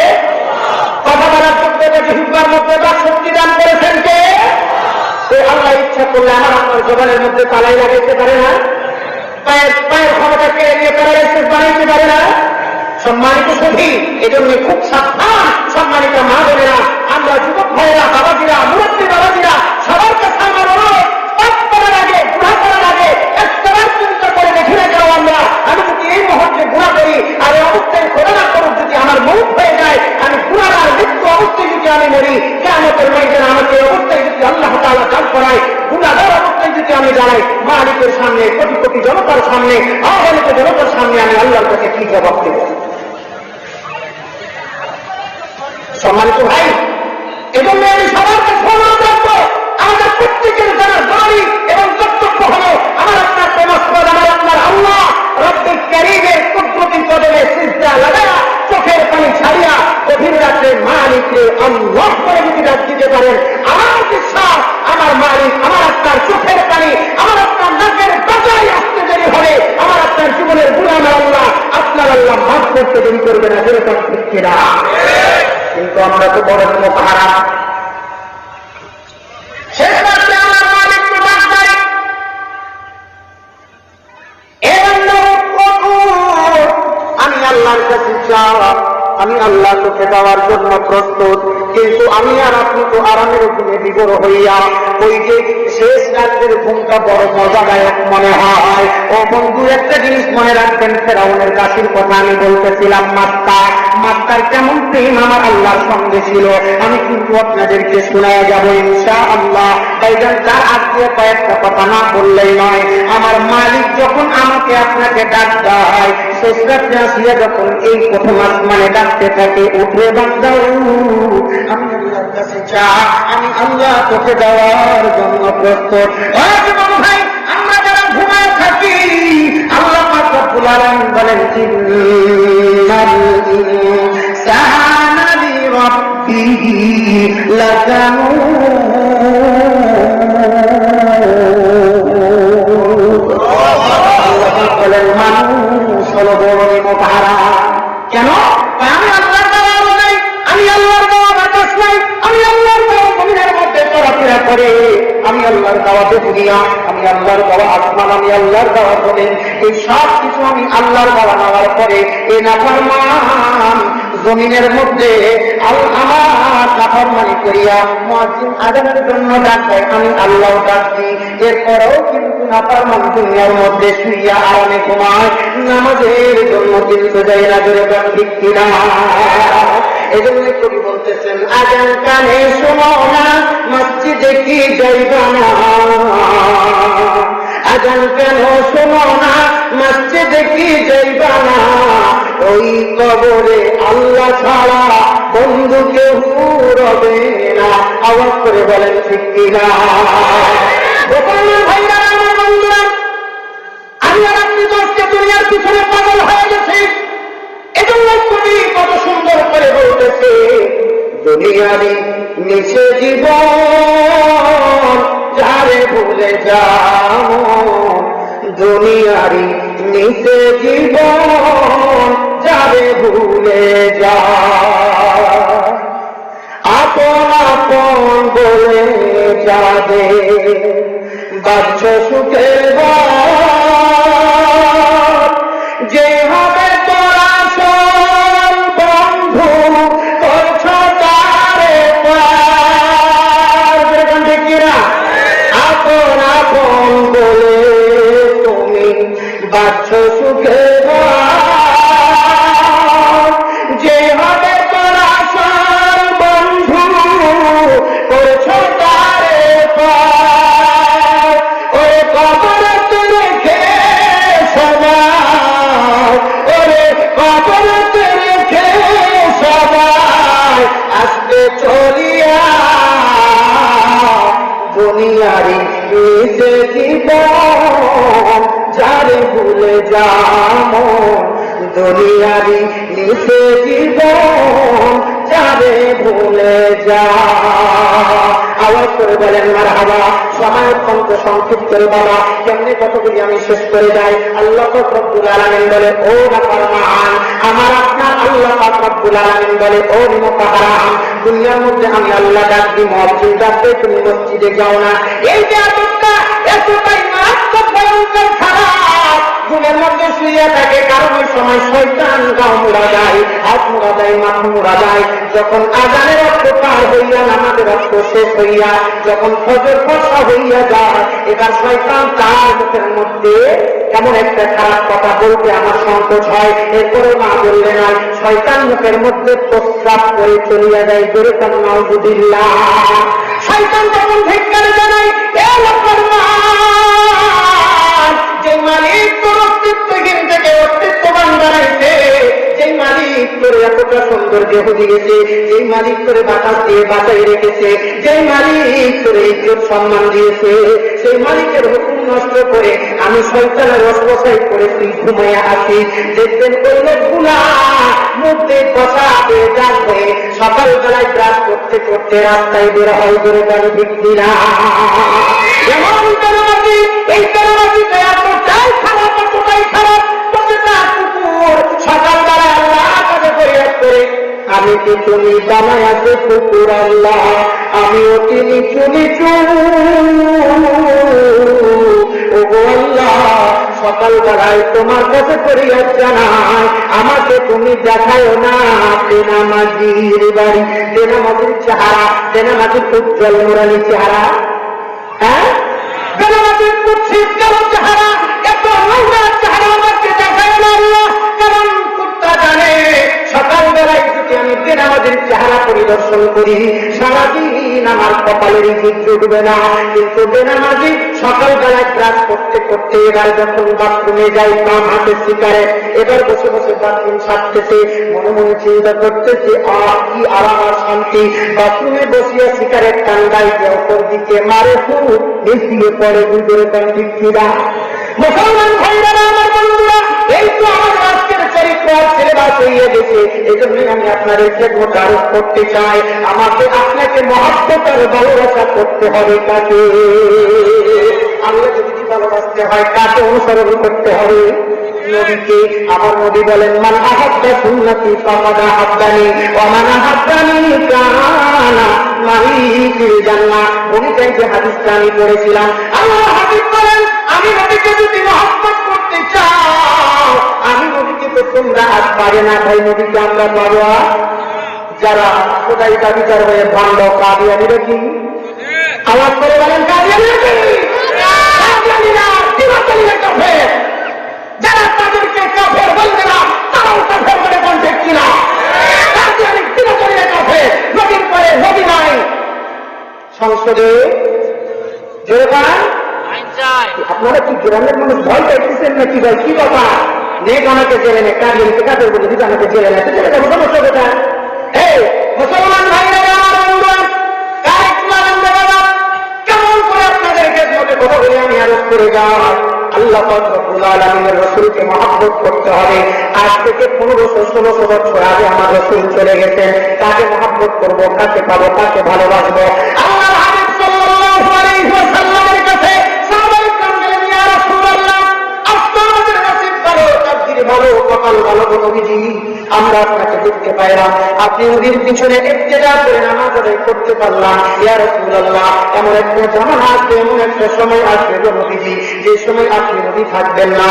কথা বলার যোগ্যতা জিহ্বার মধ্যে বা শক্তি দান করেছেন কে? আল্লাহ ইচ্ছা করলে আমার আপনার জবানের মধ্যে তালাই লাগাইতে পারে না? পায়ের ক্ষমতা কেড়ে নিয়ে প্যারালাইসিস বানাইতে পারে না? সম্মানিত সখী, এজন্য খুব সাবধান। সম্মানিত মা বোনেরা, আমরা যুবক ভাইয়েরা, বাবাজিরা, মুরব্বী বাবাজিরা, সবার কাছে আমার অনুরোধ, পাপ করার আগে, গুনাহ করার আগে একবার চিন্তা করে দেখে না যাও আমরা, আমি যদি এই মুহূর্তে গুনাহ করি আর এই অবস্থায় খোদা না করুক যদি আমার মৌত হয়ে যায়, আমি গুনাহ আর মৃত্যু অবস্থায় যদি আমি মরি, কিয়ামতের ময়দানে আমাকে এই অবস্থায় যদি আল্লাহ তাআলা দান করায়, গুনাহগার অবস্থায় যদি আমি দাঁড়াই, মালিকের সামনে, কোটি কোটি জনতার সামনে, আহ্বানিত জনতার সামনে আমি আল্লাহর কাছে কি জবাব দেব? সম্মানিত ভাই, এজন্য আমি সবার কাছে অনুরোধ রাখবো, আমাদের প্রত্যেকের জানার জরুরি এবং কর্তব্য হলো আমার আপনার প্রেমাস্পদ, আমার আপনার আল্লাহ রব্বুল কারীমের কুদরতি কদমে সিজদা লাগায়া চোখের পানি ছাড়িয়া গভীর রাতে মালিককে আল্লাহ করে যদি ডাক দিতে পারেন, আমার বিশ্বাস আমার মালিক আমার আপনার চোখের পানি, আমার আপনার নাকের বাজায় আসতে দেরি হবে, আমার আপনার জীবনের গুনাহ আল্লাহ আপনার আল্লাহ মাফ করতে দেরি করবে না। যেরকম ঠিক না, কিন্তু আমরা তো বড় মহারা। শেষ রাত্রে আমার মালিক তো ডাক দেয়, আমি আল্লাহর কাছে চাও, আমি আল্লাহ তোকে দেওয়ার জন্য প্রস্তুত, কিন্তু আমি আর আপনি তো আরামের ঘুমে বিবর হইয়া ওই যে শেষ রাত্রের ঘুমটা বড় মজাদায়ক মনে হয়। ও বন্ধু, একটা জিনিস মনে রাখবেন, ফেরাউনের কাশির কথা আমি বলতেছিলাম, মাত্তার কেমন প্রেম আমার আল্লাহর সঙ্গে ছিল, আমি কিন্তু আপনাদেরকে শোনায় যাব ইনশাআল্লাহ। তাইজান তার আজকে কয়েকটা কথা না বললেই নয়। আমার মালিক যখন আমাকে আপনাকে ডাক দেয়, শেষ রাত্রে আসিয়া যখন এই প্রথম আসমানে ডাকতে থাকে, উঠে বান্দা আমি আল্লাহর কাছে চা, আমি আল্লাহ তোকে দেওয়ার জন্য প্রস্তুত। ভাই, আমরা যারা ঘুমায় থাকি, আল্লাহ পাক রব্বুল আলামিন বলেন, ইন্নাল ইনসানা লিরাব্বিহি লাকানুদ। কেন? আমি আল্লাহর দেওয়া আলো নাই, আমি আল্লাহর দেওয়া বাতাস নাই, আমি আল্লাহর দেওয়া জমিনের মধ্যে চলাফেরা করে, আমি আল্লাহর দেওয়া দুনিয়া, আমি আল্লাহর দেওয়া আসমান, আমি আল্লাহর দেওয়া জমিন, এই সব কিছু আমি আল্লাহর দেওয়া নেওয়ার পরে এই নাফরমান জমিনের মধ্যে আমার নাফরমানি করিয়া মুয়াজ্জিন আযানের জন্য ডাক দেয়, আমি আল্লাহ ডাক দিই, এরপরেও কিন্তু নাফরমান দুনিয়ার মধ্যে শুইয়া আরামে ঘুমায়, নামাজের জন্য কিন্তু যায় না, জোরে গান ঠিক কিনা? এজন্য কবি বলতেছেন, আযান কানে শোনো না, মসজিদে কি যাইবা না, আযান কেন শোনো না, মসজিদে কি যাইবা না, ওই কবরে আল্লাহ ছাড়া বন্ধু কেউ রবে না। আওয়াজ করে বলেন ঠিক কিনা? ভাইরা, আমার বন্ধুরা, আমি আর আপনি তো আজকে দুনিয়ার পিছনে পাগল হয়ে গেছি। এজন্য কবি কত সুন্দর করে বলতেছে, দুনিয়ারই নিচে জীবন যারে ভুলে যাও, দুনিয়ারই নিচে জীবন যারে ভুলে যাও, আপন আপন বলে যাবে বাচ্চ সুখের যে হবে তোরা সব বন্ধু করছ তারে কিনা, আপন আপন বলে তুমি বাচ্চ সুখের যে হবে তোরা সব বন্ধু করছ তারে ওরে কবরতে রেখে সবাই, ওরে কবরতে রেখে সবাই আসবে চলিয়া, দুনিয়ারি নিচে জীবন যারে ভুলে যাও, দুনিয়ারি নিচে জীবন যারে ভুলে যাও। আওয়াজ করে বলেন মারহাবা। সময় অত্যন্ত সংক্ষিপ্ত বাবা, কেমনি কতগুলি আমি শেষ করে যাই। আল্লাহ পাক রব্বুল আলামিন বলে, ও নাফরমান, আমার আপনার আল্লাহ পাক রব্বুল আলামিন বলে, ও মুতাহারাম, দুনিয়ার মধ্যে আমি আল্লাহ ডাক দিই, মুয়াজ্জিন ডাকবে, তুমি মসজিদে যাও না। এই যে আদবটা এতটাই মারাত্মক ভয়ঙ্কর খারাপ, ঘুমের মধ্যে শুয়ে থাকে, কারণ ওই সময় শয়তান গাও মোড়া যায়, হাত মোড়া যায়, মাথা মোড়া যায়। যখন আযানের অর্থ পার হইয়া নামাজের অর্থ শেষ হইয়া যখন ফজর ফজর হইয়া যায়, এবার শয়তান তার মুখের মধ্যে এমন একটা খারাপ কথা বলতে আমার সংকোচ হয়, এরপরে মা বললে না, শয়তান মুখের মধ্যে প্রস্রাব করে চলিয়া যায়, জোরে কান নাউযুবিল্লাহ। শয়তান তখন ধিক্কার জানায়, এ মুসলমান, যে মালিক তোর অস্তিত্বহীন থেকে অস্তিত্ববান বানাইছে, যে মালিক তোর এতটা সৌন্দর্য দিয়েছে, যে মালিক তোরে বাতাস দিয়ে বাঁচাই রেখেছে, যে মালিক তোরে ইজ্জত সম্মান দিয়েছে, সেই মালিকের হুকুম নষ্ট করে আমি শয়তানের রসবসাই করে তুই ঘুমাইয়া আছি। দেখবেন ওই লোকগুলা মধ্যে বসাতে যাচ্ছে, সকালবেলায় ব্রাশ করতে করতে রাস্তায় বের হয়, ধরে গাড়ি বিক্রি না। এমন তেরোবাজি, এই তেরোবাজিতে এতটাই খারাপ, এতটাই খারাপ, প্রতিটা কুকুর সকালবেলায় আল্লাহ কাছে প্রয়াস করে, আমি কি তুমি বানায় আছে কুকুর আল্লাহ, আমি অতি নিচু নিচু, ও আল্লাহ সকালবেলায় তোমার কাছে ফরিয়াদ জানাই, আমাকে তুমি দেখাও না বেনামাজির বাড়ি, বেনামাজির চেহারা, বেনামাজির উজ্জ্বল নুরানি চেহারা, হ্যাঁ, বেনামাজির কুৎসিত কালো চেহারা, এত নোংরা চেহারা আমাকে দেখাও না আল্লাহ, কারণ কুত্তা জানে সকালবেলায় যদি আমি বেনামাজির চেহারা পরিদর্শন করি, সারাদিন আমার কপালের ইজ্জত জুটবে না। কিন্তু বেনামাজি সকালবেলায় ব্রাশ করতে করতে এবার যখন বাথরুমে যাই, বাম হাতে সিগারেট, এবার বসে বসে বাথরুম সারতেছে, মনে মনে চিন্তা করতেছে, কি আরাম আর শান্তি, বাথরুমে বসিয়া সিগারেট টান্ডাই যে অপর দিকে মারে ফুট মিশিয়ে পড়ে দুধের কান্তিরা। মুসলমান ভাইরা, আমার বন্ধুরা, এই তো আমার আজকের চরিত্র সিলেবাস হইয়া গেছে। এই জন্যই আমি আপনাদের খেদমত আরোপ করতে চাই, আমাকে আপনাকে মহব্বত আর ভালোবাসা করতে হবে কাকে? আল্লাহকে যদি ভালোবাসতে হয় কাকে অনুসরণ করতে হবে? নবীকে। আমার নবী বলেন, মান আহাব্বা সুন্নতি ফাকাদ আহাব্বানি ওয়া মান আহাব্বানি কানা মাই ফিল জান্নাহ। ওইটাই যে হাদিসটা আমি পড়েছিলাম। আল্লাহর হাবিব বলেন, আমি নবীকে যদি মহব্বত করতে চাও, আমি নবীকে তো তোমরা আজ পারে না, তাই নবীকে আমরা পাবো। যারা খোদাই দাবিদার হয়ে ভান্ড কাদিয়ানিরা কি আওয়াজ করে বলেন, কাদিয়ানিরা কি? কাদিয়ানিরা চিরকালীন কাফের। যারা তাদেরকে কাফের বলবে না, তারাও কাফের বলে বলছে কিনা? কাদিয়ানি চিরকালীন কাফের। নবীর পরে নবী নাই। সংসদে আপনারা কি গ্রামের মানুষ ভয় পাইতেছেন নাকি? ভাই কি কথা? নেক আমাকে জেলে নে, কাদিয়ানিকে কাফের বলে দিতে আমাকে জেলে নেয়, জেলে যাবো, সমস্যা কোথায়? মুসলমান ভাইরা, কেমন করে আপনাদের খেদমতে কথা বলে আমি আরোপ করে যাই? আল্লাহ পাক রব্বুল আলামিনের রাসূলকে মহব্বত করতে হবে। আজ থেকে 1500-1600 বছর আগে আমার রাসূল চলে গেছেন। কাকে মহব্বত করবো, কাকে পাবো, কাকে ভালোবাসবো? আল্লাহর হাবিব সাল্লাল্লাহু আলাইহি ওয়াসাল্লামের কাছে সাহাবায়ে কেরাম গেলেন, ইয়া রাসূলুল্লাহ, আপনি আমাদের নসিব ভালো, তাকদীর ভালো, কপাল ভালো নবীজি, আমরা আপনাকে দেখতে পাইলাম, আপনি নবীর পিছনে ইক্তেদা করে নামাজ আদায় করতে পারলাম। ইয়া রাসূলুল্লাহ, এমন একটা জামানা আসবে, এমন একটা সময় আসবে গো নবীজি, যে সময় আপনি নবী থাকবেন না,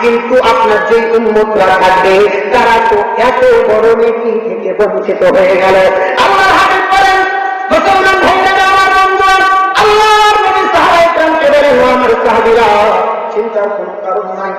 কিন্তু আপনার যে উম্মতরা থাকবে তারা তো এত বড় নেকি থেকে বঞ্চিত হয়ে গেল। আল্লাহর হাবিব বলেন, মুসলমান ভাইরা, আমার বন্ধু, আল্লাহর নবী সাহাবায়ে কেরামকে বলেন, আমার সাহাবীরা, চিন্তার কোনো কারণ নাই,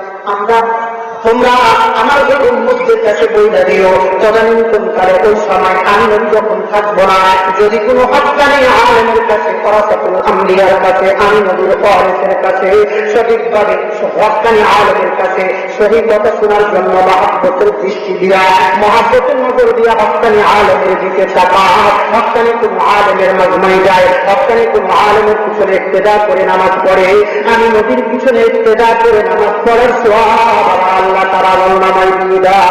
তোমরা আমার উম্মতদের কাছে বইলা দিও, তদানীন্তন কালে ওই সময় আমি নবী যখন থাকবো না, যদি কোনো হক্কানি আলেমের কাছে, ওয়ারাসাতুল আম্বিয়ার কাছে, আমি নবীর ওয়ারিসের কাছে সঠিকভাবে হক্কানি আলেমের কাছে সঠিক কথা শোনার জন্য মহব্বতের দৃষ্টি দিয়া, মহব্বতের নজর দিয়া হক্কানি আলেমের দিকে তাকায়, হক্কানি কোন আলেমের মজমায় যায়, হক্কানি কোন আলেমের পিছনে ইক্তেদা করে নামাজ পড়ে, আমি নবীর পিছনে ইক্তেদা করে নামাজ পড়ার সওয়াব আল্লাহ তাআলা নামায় দিয়ে দেয়।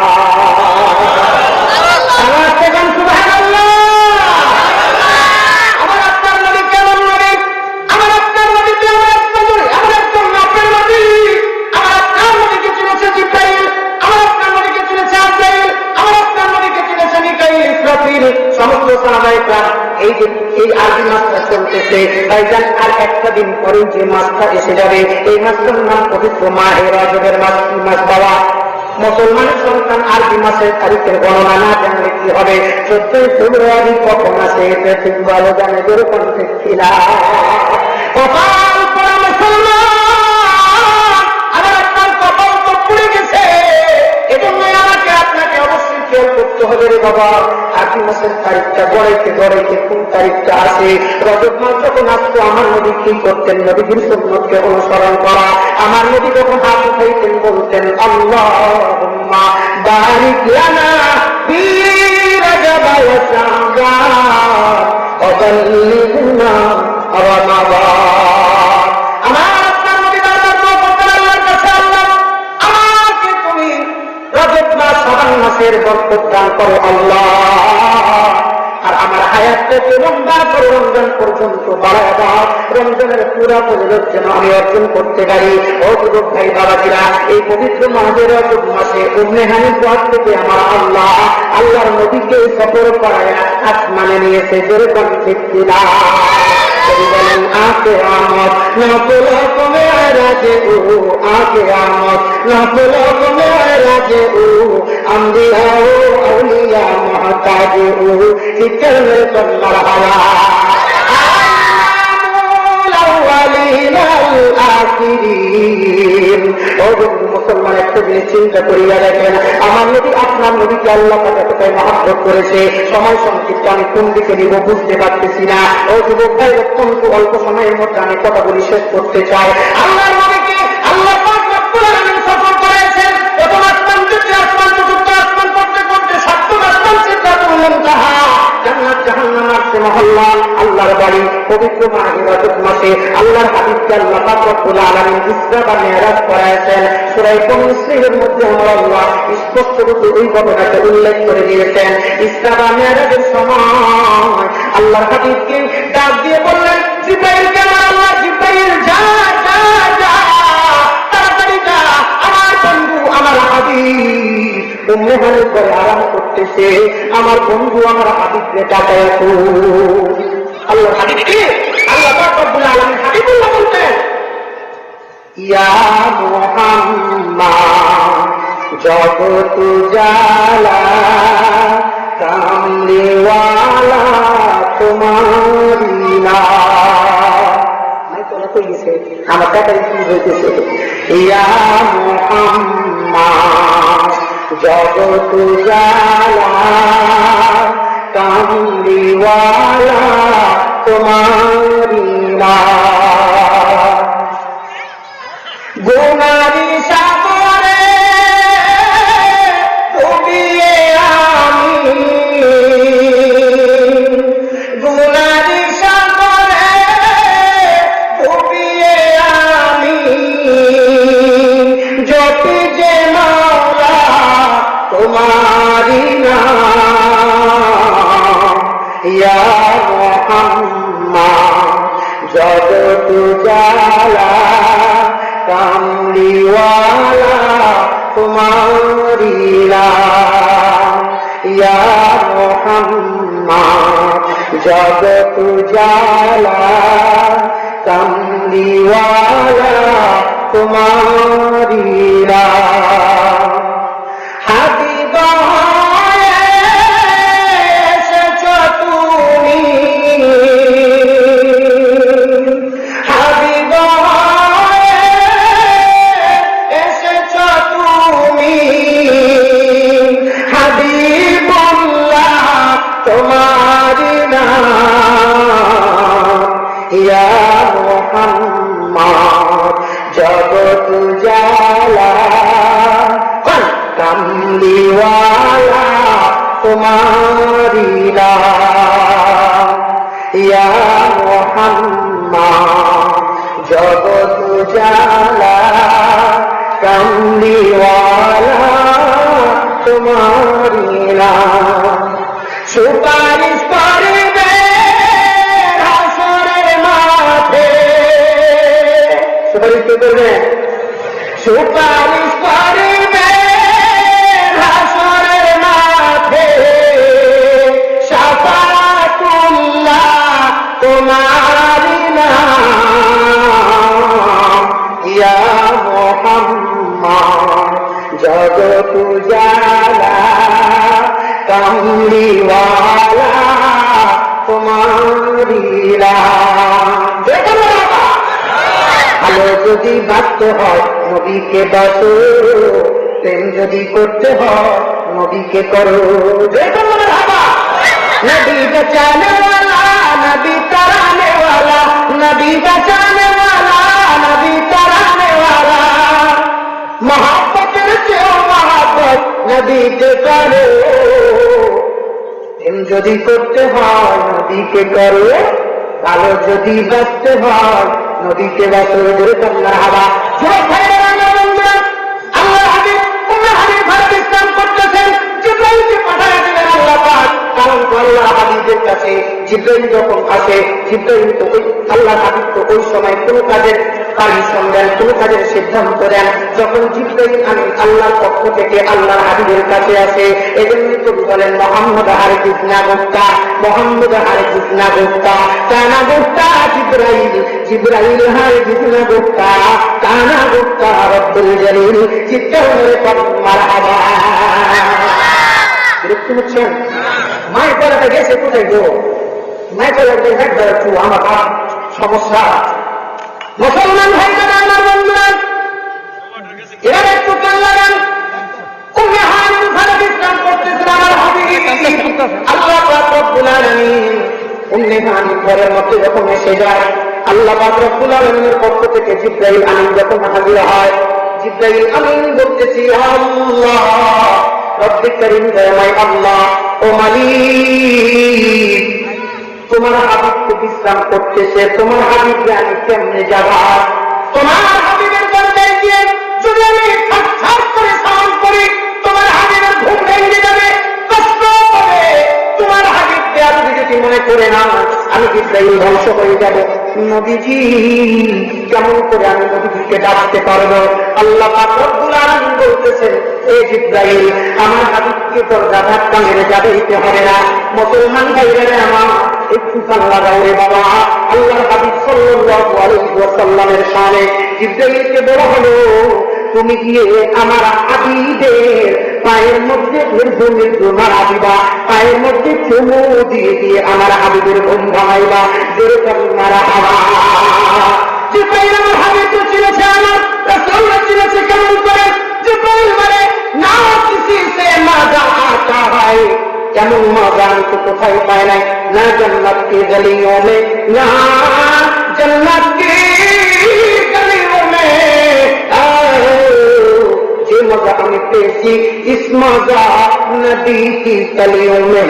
আমার সেখান সুবহানাল্লাহ। আমার আপনার নবী কেমন নবী? আমার আপনার নবী কেমন নবী? আমার একজন নবীর নবী। আমার আপনার নবীকে চিনেছে জিবরাইল, আমার আপনার নবীকে চিনেছে আজরাইল, আমার আপনার নবীকে চিনেছে মিকাইল, ইসরাফিল, সমস্ত সাহাবায়ে কেরাম। এই যে এই আরবি মাসটা চলতেছে ভাইজান, আর একটা দিন পরে যে মাসটা এসে যাবে, এই মাসটার নাম পবিত্র মাহে রজবের মাস। কি মাস বাবা? মুসলমানের সন্তান আরবি মাসের তারিখের গণনা না জানলে কি হবে? 14 ফেব্রুয়ারি কখন আসে এটা ঠিক ভালো জানে, যেরকম ঠিক ছিল। কপাল পড়া মুসলমান, আমার আপনার কপাল তো পুড়ে গেছে। এজন্যই আমাকে আপনাকে অবশ্যই খেয়াল করতে হবে রে বাবা। আরবি মাসের তারিখটা গড়াইতে গড়াইতে কোন তারিখটা আসে? রজব মাস যখন আসতো, আমার নবী কি করতেন? নবীর সুন্নতকে অনুসরণ করা। আমার নবী যখন হাত উঠাইতেন বলতেন, আল্লাহুম্মা বারিক লানা ফি রজব ওয়া শাবান ওয়া বাল্লিগনা রমাদান। আমার আপনার নবী বারবার দোয়া করতেন আল্লাহর কাছে, আল্লাহ আমাকে তুমি রজব মাস শাবান মাসের বরকত দান করো আল্লাহ, আর আমার হায়াতটাকে লম্বা করে রমজান পর্যন্ত বাড়ায় দাও, রমজানের পুরা ফজিলত যেন আমি অর্জন করতে পারি। ও যুবক ভাই বাবাজিরা, এই পবিত্র মাসের রজব মাসে উম্মে হানিফ ওয়াজ থেকে আমার আল্লাহ আল্লাহর নবীকে সফর করায় আসমানে নিয়েছে, যেরকম ঠিক কিনা? বলেন, আকে আমত নফল কমে রাজে ও, আকে আমত নফল কমে রাজে ও, আম্বিয়া ও আউলিয়া মহতাজ ও, চিৎকার মেরে তোমরা হাওয়া মুসলমান একটা জিনিস চিন্তা করিয়া দেখেন, আমার নবী আপনার নবীকে আল্লাহ কোথায় মহব্বত করেছে। সময় সংক্ষিপ্ত, আমি কোন দিকে নিব বুঝতে পারতেছি না। ও যুবক ভাই, অত্যন্ত অল্প সময়ের মধ্যে আমি কথাগুলি শেষ করতে চাই। আল্লাহর নবীকে আল্লাহ পাক রব্বুল আলামিন সফর করেছেন। প্রথম আসমান থেকে আসমান, চতুর্থ আসমান করতে করতে সপ্তম আসমান সিদরাতুল মুনতাহা, জান্নাত জাহান্নাম আসছে মহল্লা, আল্লাহর বাড়ি। পবিত্র মাহে রজব মাসে আল্লাহর হাবিবকে আল্লাহ পাক রব্বুল আলামিন ইসরা বা মিরাজ করাইছেন। সূরা মুসলিমের মধ্যে আল্লাহ স্পষ্ট রূপে এই ঘটনাকে উল্লেখ করে দিয়েছেন। ইসরা বা মিরাজের সময় আল্লাহর হাবিবকে ডাক দিয়ে বললেন, জিবরাইল কেন? আল্লাহ জিবরাইল যা যা যা, তাড়াতাড়ি যা, আমার বন্ধু আমার উন্নয়নের পরে আরাম করতেছে। আমার বন্ধু আমার হাবিবকে টাকায় আল্লাহ হাবিবকে আল্লাহ পাক রব্বুল আলামিন হাবিবুল্লাহ বলতেন, ইয়া মুহাম্মদ জগত জালা কামলিওয়ালা তোমারি না। আমার টাকায় কি হইতেছে, ইয়া মুহাম্মদ জগত জালা কামলিওয়ালা তোমারি না। গুনারি সাগরে ডুবিয়ে আমি, গুনারি সাগরে ডুবিয়ে আমি, যদি যে মাওলা তোমারি না। ইয়া মুহাম্মদ জগত জালা কামলিওয়ালা তোমারি না। ইয়া মুহাম্মদ জগত জালা কামলিওয়ালা তোমারি না। হাবিব হয়ে এসেছ তুমি, হাবিব হয়ে এসেছ তুমি, হাবিবুল্লাহ তোমারি না। ইয়া মুহাম্মদ জগত জালা কামলিওয়ালা তোমারি না। ইয়া মুহাম্মদ জগত জালা কামলিওয়ালা তোমারি না। সুপারিশ করবে হাসরের মাঠে, সুপারিশ করবে, সুপারিশ করবে হাসরের মাঠে, শাফাতুল্লাহ তোমারি না। ইয়া মুহাম্মদ জগত জালা কামলিওয়ালা তোমারি না। ভালো যদি বাঁচতে হয় নবীকে বাঁচো, প্রেম যদি করতে হয় নবীকে করো। নবী বাঁচানে ওয়ালা, নবী তারানে ওয়ালা, নবী বাঁচানে ওয়ালা, নবী তারানে ওয়ালা। মহাব্বতের চেয়েও মহাব্বত নবীকে করো, প্রেম যদি করতে হয় নবীকে করো, ভালো যদি বাঁচতে হয় নবীকে বাঁচো। আল্লাহ হাবা আল্লাহ হাবিব হাবিব ভারত ইসলাম করতেছেন, জিবরাইলকে পাঠায় দিলেন আল্লাহ পাক। কারণ আল্লাহ হাবিবের কাছে জিবরাইল যখন আসে, জিবরাইল তো আল্লাহ হাবিব তো ওই সময় কোন কাজের পারমিশন দেন, কোন কাজের সিদ্ধান্ত দেন। যখন জিবরাইল আমিন আল্লাহর পক্ষ থেকে আল্লাহর হাবিবের কাছে আসে, এজন্য তো বলেন মোহাম্মদ হারে জিসনা গুপ্তা, মোহাম্মদ হারে জিসনা গুপ্তা, কানা গুপ্তা জিবরাইল, জিবরাইল হারে জিসনা গুপ্তা, কানা গুপ্তা রব্বুল জলিল। চিত্তরে মারহাবা। দেখতে পাচ্ছেন মায়ের তলাটা গেছে কোথায় গো? মায়ের তলাটা একবার একটু আমার সমস্যা। মুসলমান ভাই না আমার বন্ধুরা, এবার একটু কান লাগান। ইসলাম করতেছিল আমার হাবিব আল্লাহ পাক রব্বুল আলামিন। উম্মে হানি ঘরের মধ্যে যখন এসে যায়, আল্লাহ পাক রব্বুল আলামিনের পক্ষ থেকে জিবরাইল আমিন যখন হাজির হয়, জিবরাইল আমিন বলতেছি, আল্লাহ রব্বুল কারীম দয়াময় আল্লাহ, ও মালিক তোমার হাবিব তো বিশ্রাম করতেছে, তোমার হাবিবকে আমি কেমনে যাবা? তোমার হাবিবের দরবারে গিয়ে যদি আমি ঠাট্টা করে সালাম করি, তোমার হাবিবের ঘুম ভেঙে যাবে, কষ্ট হবে। তোমার হাবিবকে আপনি যদি মনে করে না, আমি জিবরাইল ধ্বংস হয়ে যাব। নবীজি কেমন করে আমি নবীজিকে ডাকতে পারবো? আল্লাহ পাক রব্বুল আলামিন বলতেছেন, ও এ জিব্রাইল, আমার হাবিবকে তোর ধাক্কা মেরে যাইতে হবে না। মুসলমান ভাইরা আমার একটু কান লাগাও রে বাবা। আল্লাহর হাবিব সাল্লাল্লাহু আলাইহি ওয়াসাল্লামের শানে জিব্রাইলকে বলা হলো, তুমি গিয়ে আমার হাবিবের পায়ের মধ্যে মৃদু মৃদু নাড়া দিবা, পায়ের মধ্যে চুমু দিয়ে দিয়ে আমার হাবিবের ঘুম ভাঙাইবা। জোরে কারণ মারা হাওয়া জিব্রাইল আমার হাবিবকে চিনেছে, আমার রাসূলকে চিনেছে কেমন করে? জিব্রাইল মানে না কিসি সে মজা আতা হয়, কেমন মজা আমি তো কোথায় পাই নাই, না জান্নাত কি গলিयों में, না জান্নাত কি গলিयों में, যে মজা আমি পেয়েছি ইস মজা নবী কি গলিयों में,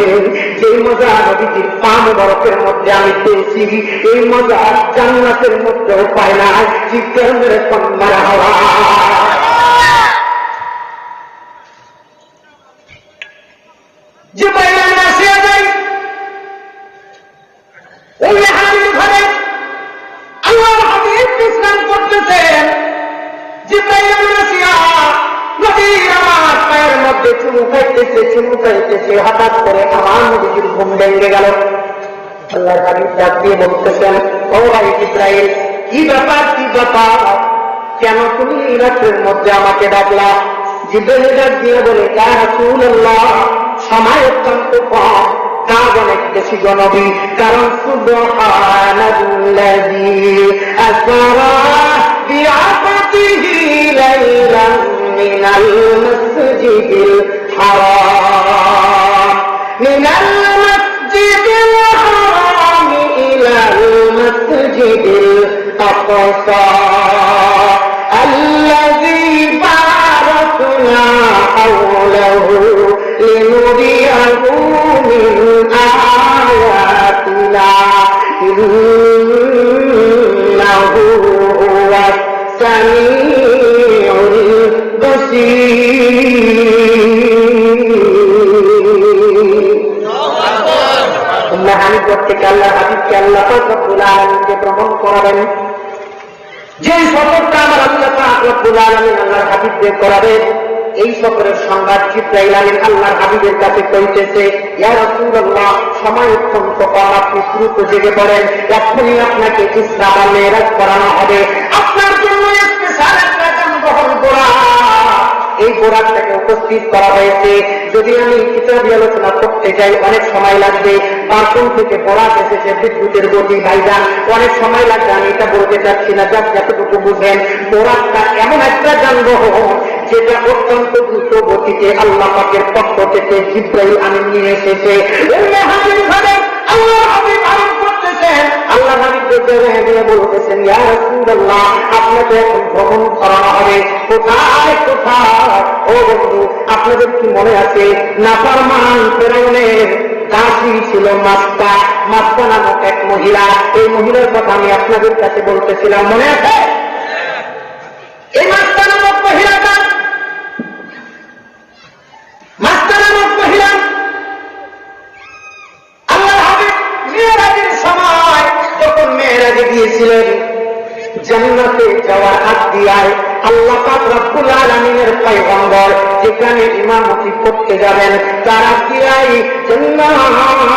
যে মজা নবীজির পা মুবারকের মধ্যে আমি পেয়েছি, এই মজা জান্নাতের মধ্যেও পাই না। চিৎকার মেরে কন্যার হাওয়া যে বাইরে আসে যায় ওই হাবিব ঘরে আল্লাহর হাবিব ইসলাম করতেছেন। যে বাইরে আসিয়া নবীর আমার পায়ের মধ্যে চুমু খাইতেছে, হঠাৎ করে আমার নবীর ঘুম ভেঙে গেল। আল্লাহর হাবিব ডাক দিয়ে বলতেছেন, ও ভাই জিব্রাইল, কি ব্যাপার কেন তুমি এই রাতের মধ্যে আমাকে ডাকলা? জিব্রাইল ডাক দিয়ে বলে, ইয়া রাসূলুল্লাহ, সময় অত্যন্ত কম, কাজ অনেক বেশি জনবী, কারণ সুবহানাল্লাযী আসরা বিআবদিহি লাইলান মিনাল মাসজিদিল হারাম ইলাল মাসজিদিল আকসা الذي باركنا حوله لنريه من آياتنا إنه هو السميع البصير। হাবিব থেকে আল্লাহ হাবিবকে আল্লাহ পাক রব্বুল আলামিনকে ভ্রমণ করাবেন। যে সফরটা আমার আল্লাহ পাক রব্বুল আলামিন আল্লাহর হাবিবকে করাবেন, এই সফরের সংবাদ জিব্রাইল আমিন আল্লাহর হাবিবের কাছে পৌঁছেছে। ইয়া রাসূলুল্লাহ, সময় অত্যন্ত কম, আপনি দ্রুত জেগে পড়েন, এখনই আপনাকে ইসরা বা মেরাজ করানো হবে। আপনার জন্য স্পেশাল একটা যানবাহন ঘোড়া, এই ঘোড়াটাকে উপস্থিত করা হয়েছে। যদি আমি কিতাবি আলোচনা করতে যাই অনেক সময় লাগবে। বাথরুম থেকে বোরাক এসেছে বিদ্যুতের গতি, ভাইজান অনেক সময় লাগবে, আমি এটা বলতে চাচ্ছি না, যতটুকু বুঝেন। বোরাকটা এমন একটা যানবাহন যেটা অত্যন্ত দ্রুত গতিতে আল্লাহ পাকের পক্ষ থেকে জিব্রাইল আমিন নিয়ে এসেছে। আল্লাহ হাবিব আমিন করতেছেন, আল্লাহ হাবিব দিয়ে বলতেছেন, ইয়া রাসূলুল্লাহ, আপনাকে এখন ভ্রমণ করানো হবে। কোথায়? ও বন্ধু, আপনাদের কি মনে আছে নাফরমান ফেরাউনের দাসী ছিল মাস্তা নামক এক মহিলা? এই মহিলার কথা আমি আপনাদের কাছে বলতেছিলাম, মনে আছে? এই মাস্তা নামক মহিলাটা আল্লাহ হাবিব মেরাজের সময় যখন মেরাজে গিয়েছিলেন, জান্নাতে যাওয়ার হাত দিয়ায় আল্লাহ পাক রব্বুল আলামিনের পয়গম্বর যেখানে ইমামতি করতে যাবেন, তারা দিয়াই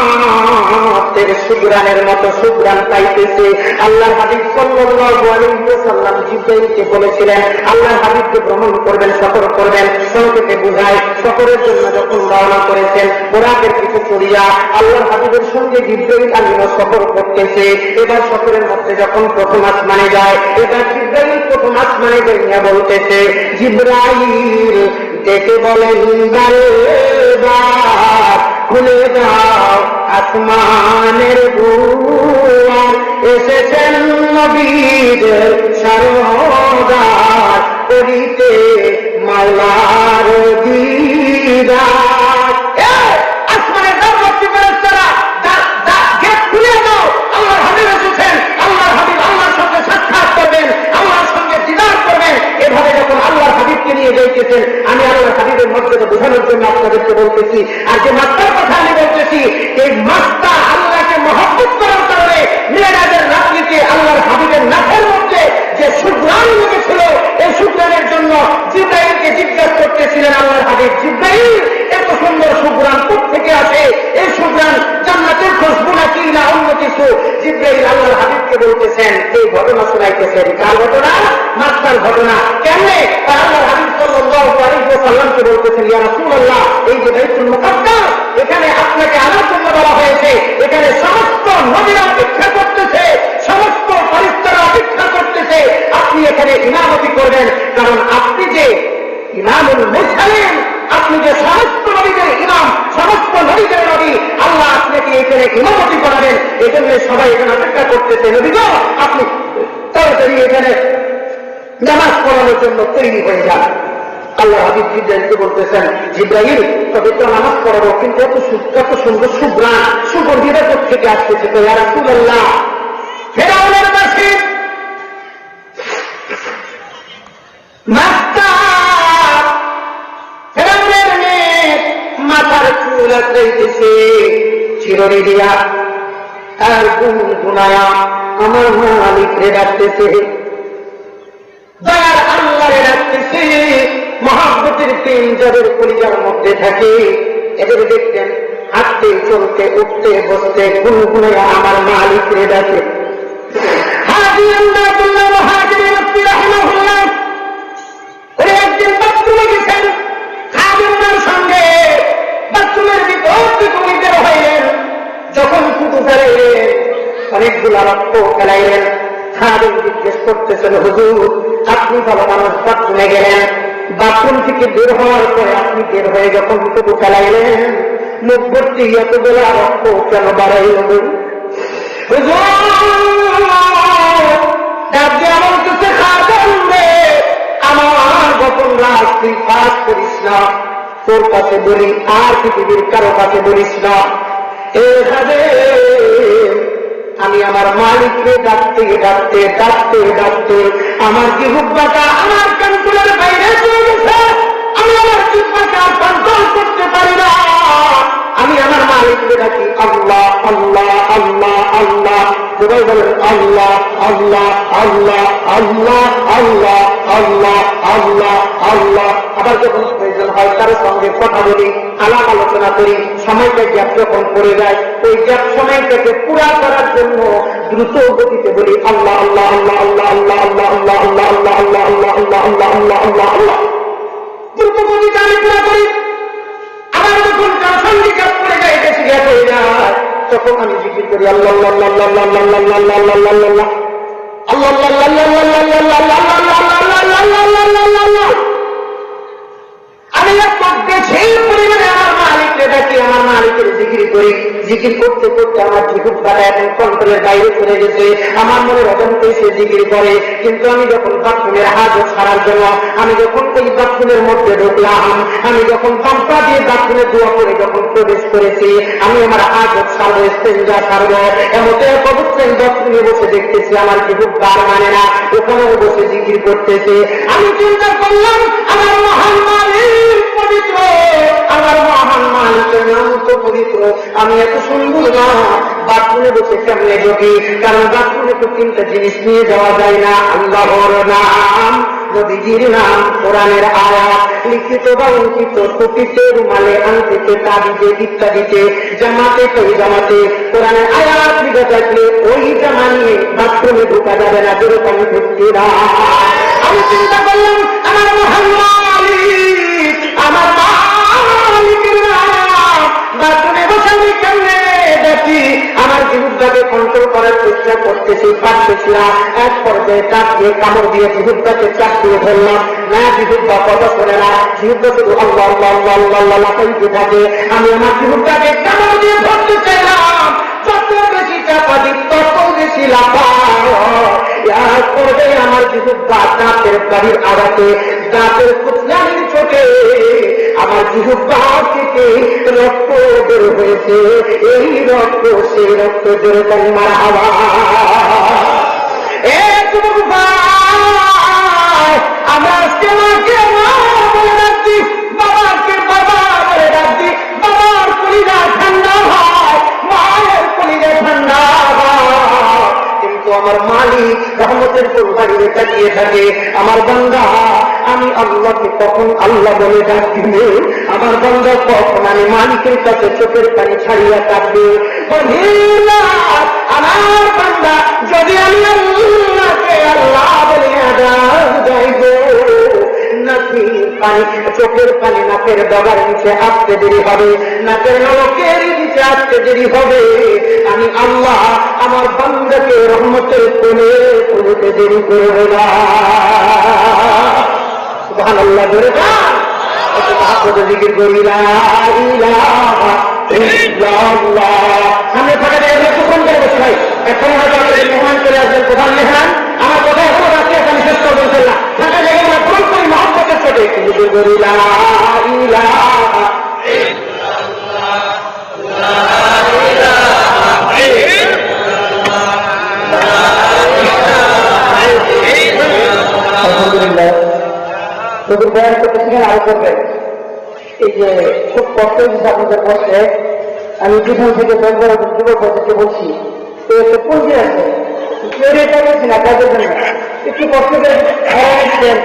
জান্নাতের সুগ্রানের মতো সুগ্রান পাইতেছে। আল্লাহর হাবিব সাল্লাল্লাহু আলাইহি ওয়াসাল্লাম জিব্রাইলকে বলেছিলেন, আল্লাহর হাবিবকে ভ্রমণ করবেন, সফর করবেন, সংক্ষেপে বুঝায়। সফরের জন্য যখন রওনা করেছেন, বোরাকের কিছু চড়িয়া আল্লাহর হাবিবের সঙ্গে জিব্রাইল আমিনও সফর করতেছে। এবার সফরের মধ্যে যখন প্রথম আসমানে যায়, এবার জিব্রাইল প্রথম আসমানে যাইয়া বলতেছে, জিব্রাইল ডেকে বলেন, বারবার খুলে দাও আসমানের দুয়ার, এসেছেন নবীদের সরদার, করিতে মাওলার দিদার। আসমানের দরবারটি ফেরেশতারা গেট খুলে দাও, আল্লাহর হাবিব এসেছেন। আল্লাহর হাবিব আল্লাহর সঙ্গে সাক্ষাৎ করবেন, আল্লাহর সঙ্গে দিদার করবেন। এভাবে যখন আল্লাহর হাবিবকে নিয়ে যাইতেছেন, আমি আল্লাহর হাবিবের মর্যাদা বোঝানোর জন্য আপনাদেরকে বলতেছি। আর যে মাস্টার কথা আমি বলতেছি, এই মাস্টার আল্লাহকে মহব্বত করার কারণে মেরাজের রাত্রিতে আল্লাহর হাবিবের নাকের মধ্যে যে সুগ্রাণ লেগেছিল, এই সুগ্রানের জন্য জিব্রাইলকে জিজ্ঞাসা করতেছিলেন আল্লাহর হাবিব, জিব্রাইল এত সুন্দর সুগ্রান কোত্থেকে আসে? এই সুগ্রান জান্নাতের খুশবু নাকি না অন্য কিছু? জিব্রাইল আল্লাহর হাবিবকে বলতেছেন, এই ঘটনা শোনাইতেছেন। কার ঘটনা? মাক্কার ঘটনা। কেমনে? আল্লাহর হাবিব সাল্লাল্লাহু আলাইহি ওয়াসাল্লামকে বলতেছেন, ইয়া রাসূলুল্লাহ, এই যে বাইতুল মুকাদ্দাস, এখানে আপনাকে আনার জন্য বলা হয়েছে। এখানে সমস্ত নবীরা অপেক্ষা করতেছে, সমস্ত ফেরেশতারা অপেক্ষা করতেছে। আপনি এখানে ইমামতি করবেন, কারণ আপনি যে ইমামুল মুরসালিন, আপনি যে সমস্ত নবীদের ইমাম, সমস্ত নবীদের নবী, আল্লাহ আপনাকে এখানে ইমামতি করাবেন। এই জন্য সবাই এখানে অপেক্ষা করতেছে। নবী গো, আপনি তাড়াতাড়ি এখানে নামাজ পড়ানোর জন্য তৈরি হয়ে যান। আল্লাহ হাবিব জিব্রাইলকে বলতেছেন, জিব্রাইল, তবে তো নামাজ পড়াবো, কিন্তু এত সুন্দর সুগ্রাণ সুগন্ধিটা থেকে আসতেছে। তো ইয়া রাসূলুল্লাহ, ফেরাউনের বাসী মাক্কা, ফেরাউনের মেয়ে মাথার চুল আঁচড়াইতেছে চিরুনি দিয়া, আর গুনগুনায়া আমার মালিকরে ডাকতেছে, দয়ার আল্লাহরে ডাকতেছে। মহব্বতের প্রেম যাদের কলিজার মধ্যে থাকে, এদের দেখতেন হাঁটতে চলতে উঠতে বসতে গুনগুনায়া আমার মালিকরে ডাকে। হাজী আল্লাহুল্লাহ মুহাজির রাহিমাহুল্লাহ একদিন বাথরুমে গেছেন, খাদিমের সঙ্গে বাথরুমের ভিতর থেকে বের হইলেন। যখন ফুটু ফেলাইলেন, অনেকগুলা রক্ত ফেলাইলেন। খাদিম জিজ্ঞেস করতেছেন, হুজুর, আপনি ভালো মানুষ, বাথরুমে গেলেন, বাথরুম থেকে বের হওয়ার পরে আপনি বের হয়ে যখন ফুটু ফেলাইলেন, মুখ ভর্তি এতগুলা রক্ত কেন বাড়াইল? হুজুর এমন কিছু খাবে, আমার গোপন রাজ তুই ফাঁস করিস না, তোর কাছে বলি আর পৃথিবীর কারো কাছে বলিস না। এভাবে আমি আমার মালিককে ডাকতে ডাকতে ডাকতে ডাকতে আমার জিহ্বাটা আমার কন্ট্রোলের বাইরে চলে গেছে। আমি আমার জিহ্বাকে কন্ট্রোল করতে পারি না। আমি আমার মালিককে ডাকি আল্লাহ আল্লাহ আল্লাহ আল্লাহ, সবাই বলেন আল্লাহ আল্লাহ আল্লাহ আল্লাহ আল্লাহ আল্লাহ আল্লাহ আল্লাহ। আবার যখন প্রয়োজন হয় কারো সঙ্গে কথা বলি, আলাপ আলোচনা করি, সময়টা গ্যাপ যখন পড়ে যায়, ওই গ্যাপ সময়টাকে পুরা করার জন্য দ্রুত গতিতে বলি আল্লাহ আল্লাহ আল্লাহ আল্লাহ আল্লাহ আল্লাহ আল্লাহ আল্লাহ আল্লাহ আল্লাহ আল্লাহ আল্লাহ আল্লাহ আল্লাহ আল্লাহ আল্লাহ, দ্রুত গতিতে আমি পুরা করি। আবার যখন কারো সঙ্গে গ্যাপ পড়ে যায়, বেশি গ্যাপ হয়ে যায়, তখন আমি জিকির করি আল্লাহ আল্লাহ আল্লাহ আল্লাহ আল্লাহ আল্লাহ আল্লাহ আল্লাহ আল্লাহ আল্লাহ আল্লাহ আল্লাহ। আমি সেই পরিমাণে আমার মালিককে ডাকি, আমার মালিকের জিকির করি। জিকির করতে করতে আমার জিহ্বাটা এখন কন্ট্রোলের বাইরে চলে গেছে, আমার মনের অজান্তে সে জিকির করে। কিন্তু আমি যখন বাথরুমের হাজত ছাড়ার জন্য আমি যখন ওই বাথরুমের মধ্যে ঢুকলাম, আমি যখন পাম্পা দিয়ে বাথরুমে দোয়া করে যখন প্রবেশ করেছি, আমি আমার হাজত ছাড়বো, স্টেঞ্জা ছাড়বো, এমতে পবিত্র বাথরুমে বসে দেখতেছি আমার জিহ্বা আর মানে না, ওখানেও বসে জিকির করতেছে। আমি চিন্তা করলাম আমার মহান মালিক পবিত্র, আমার মহান মালিকের নাম তো পবিত্র, আমি এত সুন্দর না বাথরুমে বসে কেমনে ঢুকি? কারণ বাথরুমে তো তিনটা জিনিস নিয়ে যাওয়া যায় না, আল্লাহর নাম, নবীজির নাম, কোরআনের আয়াত, লিখিত বা অঙ্কিত, টুপিতে, রুমালে, আংটিতে, তাবিজে, ইত্যাদিতে, জামাতে, তো জামাতে কোরআনের আয়াত লিখে থাকলে ওই জামা নিয়ে বাথরুমে ঢোকা যাবে না, যেরকম ঢুকছি না। আমি চিন্তা করলাম আমার মহান মালিক, আমার মালিকের নাম বাথরুমে বসে আমি কেমনে দেখি? আমার জিহ্বাকে কন্ট্রোল করার চেষ্টা করতেছি, পারতেছি না। এক পর্যায়ে চাপ দিয়ে কামড় দিয়ে জিহ্বাকে চাপ দিয়ে ধরলাম না, জিহ্বা কথা শোনে না, জিহ্বা শুধু আল্লাহ আল্লাহ আল্লাহ আল্লাহ আল্লাহ লাফাইতে থাকে। আমি আমার জিহ্বাকে কামড় দিয়ে ধরতে চাইলাম, যত বেশি চাপা দিই তত বেশি লাফায়। এক পর্যায়ে আমার জিহ্বা দাঁতের বাড়ির আঘাতে, দাঁতের কুচলানির চোখে আমার জিহ্বা থেকে রক্ত বের হয়েছে। এই রক্ত সেই রক্ত যেরকম মারহাবা। আমরা আজকে মাকে মা বলে ডাকছি, বাবাকে বাবা বলে ডাকছি, বাবার কলিজা ঠান্ডা হয়, মায়ের কলিজা ঠান্ডা হয়। কিন্তু আমার মালিক রহমতের ফুল বাড়িয়ে তাকিয়ে থাকে, আমার বান্দা আমি আল্লাহকে কখন আল্লাহ বলে ডাক দিবে, আমার বান্দা কখন আমি মালিকের কাছে চোখের পানি ছাড়িয়া থাকবে। আমার বান্দা যদি আমি আল্লাহকে আল্লাহ বলে ডাক যাইব, নাকি পানি চোখের পানি নাকের ডগার নিচে আসতে দেরি হবে, নাকের নলকের নিচে আসতে দেরি হবে, আমি আল্লাহ আমার বান্দাকে রহমতের কোলে তুলতে দেরি করব না। সুবহানাল্লাহ ধরে যান, জিকির করি লা ইলাহা ইল্লাল্লাহ। সামনে ফাঁকা জায়গা কোন করে বসে ভাই, এখন হয়তো আমাদের মেহমান চলে আসবেন, প্রধান মেহমান, আমার কথা এখনো রাখতে আমি শেষ করবেন না, ফাঁকা জায়গা আমরা কোন করি মহব্বতের সাথে জিকির করি লা ইলাহা ইল্লাল্লাহ লা ইলাহা ইল্লাল্লাহ লা ইলাহা ইল্লাল্লাহ। আলহামদুলিল্লাহ, যদি বয়ান করতেছিলেন আরো করবেন। এই যে খুব কষ্ট হয়েছে আপনাদের কষ্টে, আমি পিছন থেকে 10 12 যুবকদেরকে বলছি, তো একটা পুঁজি আছে, এটা বলছি না কাজের জন্য, একটু কষ্ট করে দিচ্ছেন,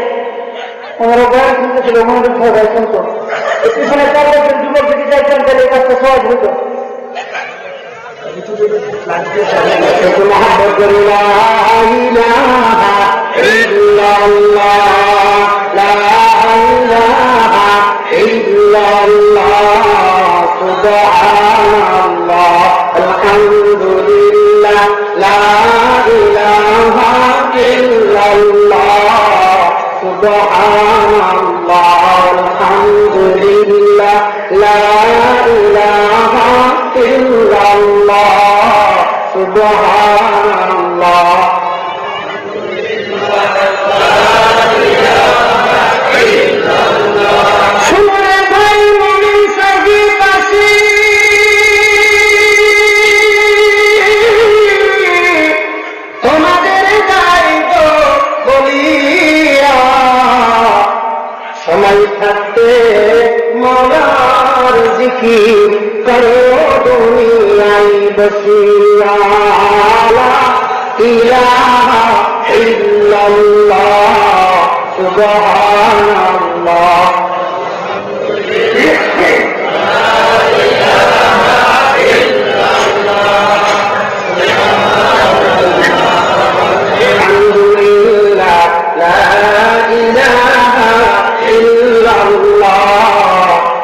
ওনারা বয়ান শুনতেছিল, ওনাদের সবাই শুনতো, পিছনে 4 বছর যুবক যদি চাইতেন তাহলে এই কাজটা সহজ হতো। আলহামদুলিল্লাহ লা ইলাহা ইল্লাল্লাহ সুবহানাল্লাহ আলহামদুলিল্লাহ লা ইলাহা ইল্লাল্লাহ সুবহানাল্লাহ। সময় থাকতে মরার জিকির করো দুনিয়ায় বসিয়া, লা ইলাহা ইল্লাল্লাহ সুবহানাল্লাহ। আলহামদুলিল্লাহ লা ইলাহা ইল্লাল্লাহ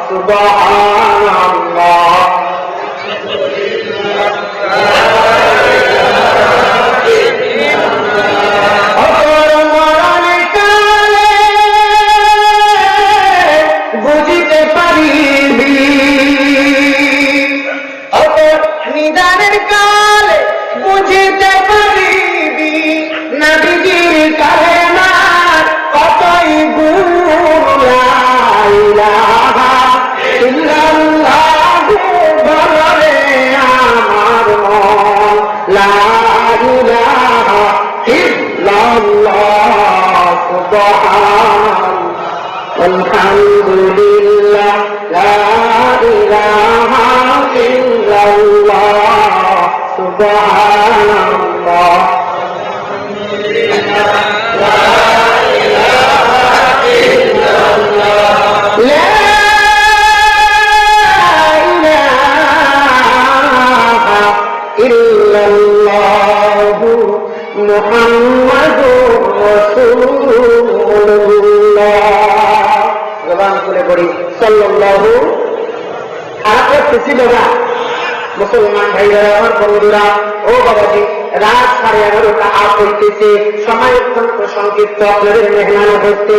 সুবহানাল্লাহ। বুঝিতে পারিবি নিদানের কালে, বুঝিতে পারিবি নবীজির কালেমার কতই গুণ, লা ইলাহা ইল্লাল্লাহ বলে আমার মন, লা ইলাহা ইল্লাল্লাহ সুবহানাল্লাহ আলহামদুলিল্লাহ লা ইলাহা ইল্লাল্লাহ সুবহানাল্লাহ। লা ইলাহা ইল্লাল্লাহ লা ইলাহা ইল্লাল্লাহ মুহাম্মাদুর রাসূলুল্লাহ। জবান খুলে পড়ি সাল্লাল্লাহু। আর করতেছি বাবা মুসলমান ভাইরা, আমার বন্ধুরা, ও বাবাজি, রাত 11:30টা আপ হইতেছে, সময় অত্যন্ত সংক্ষিপ্ত, আপনাদের মেহমান হচ্ছে।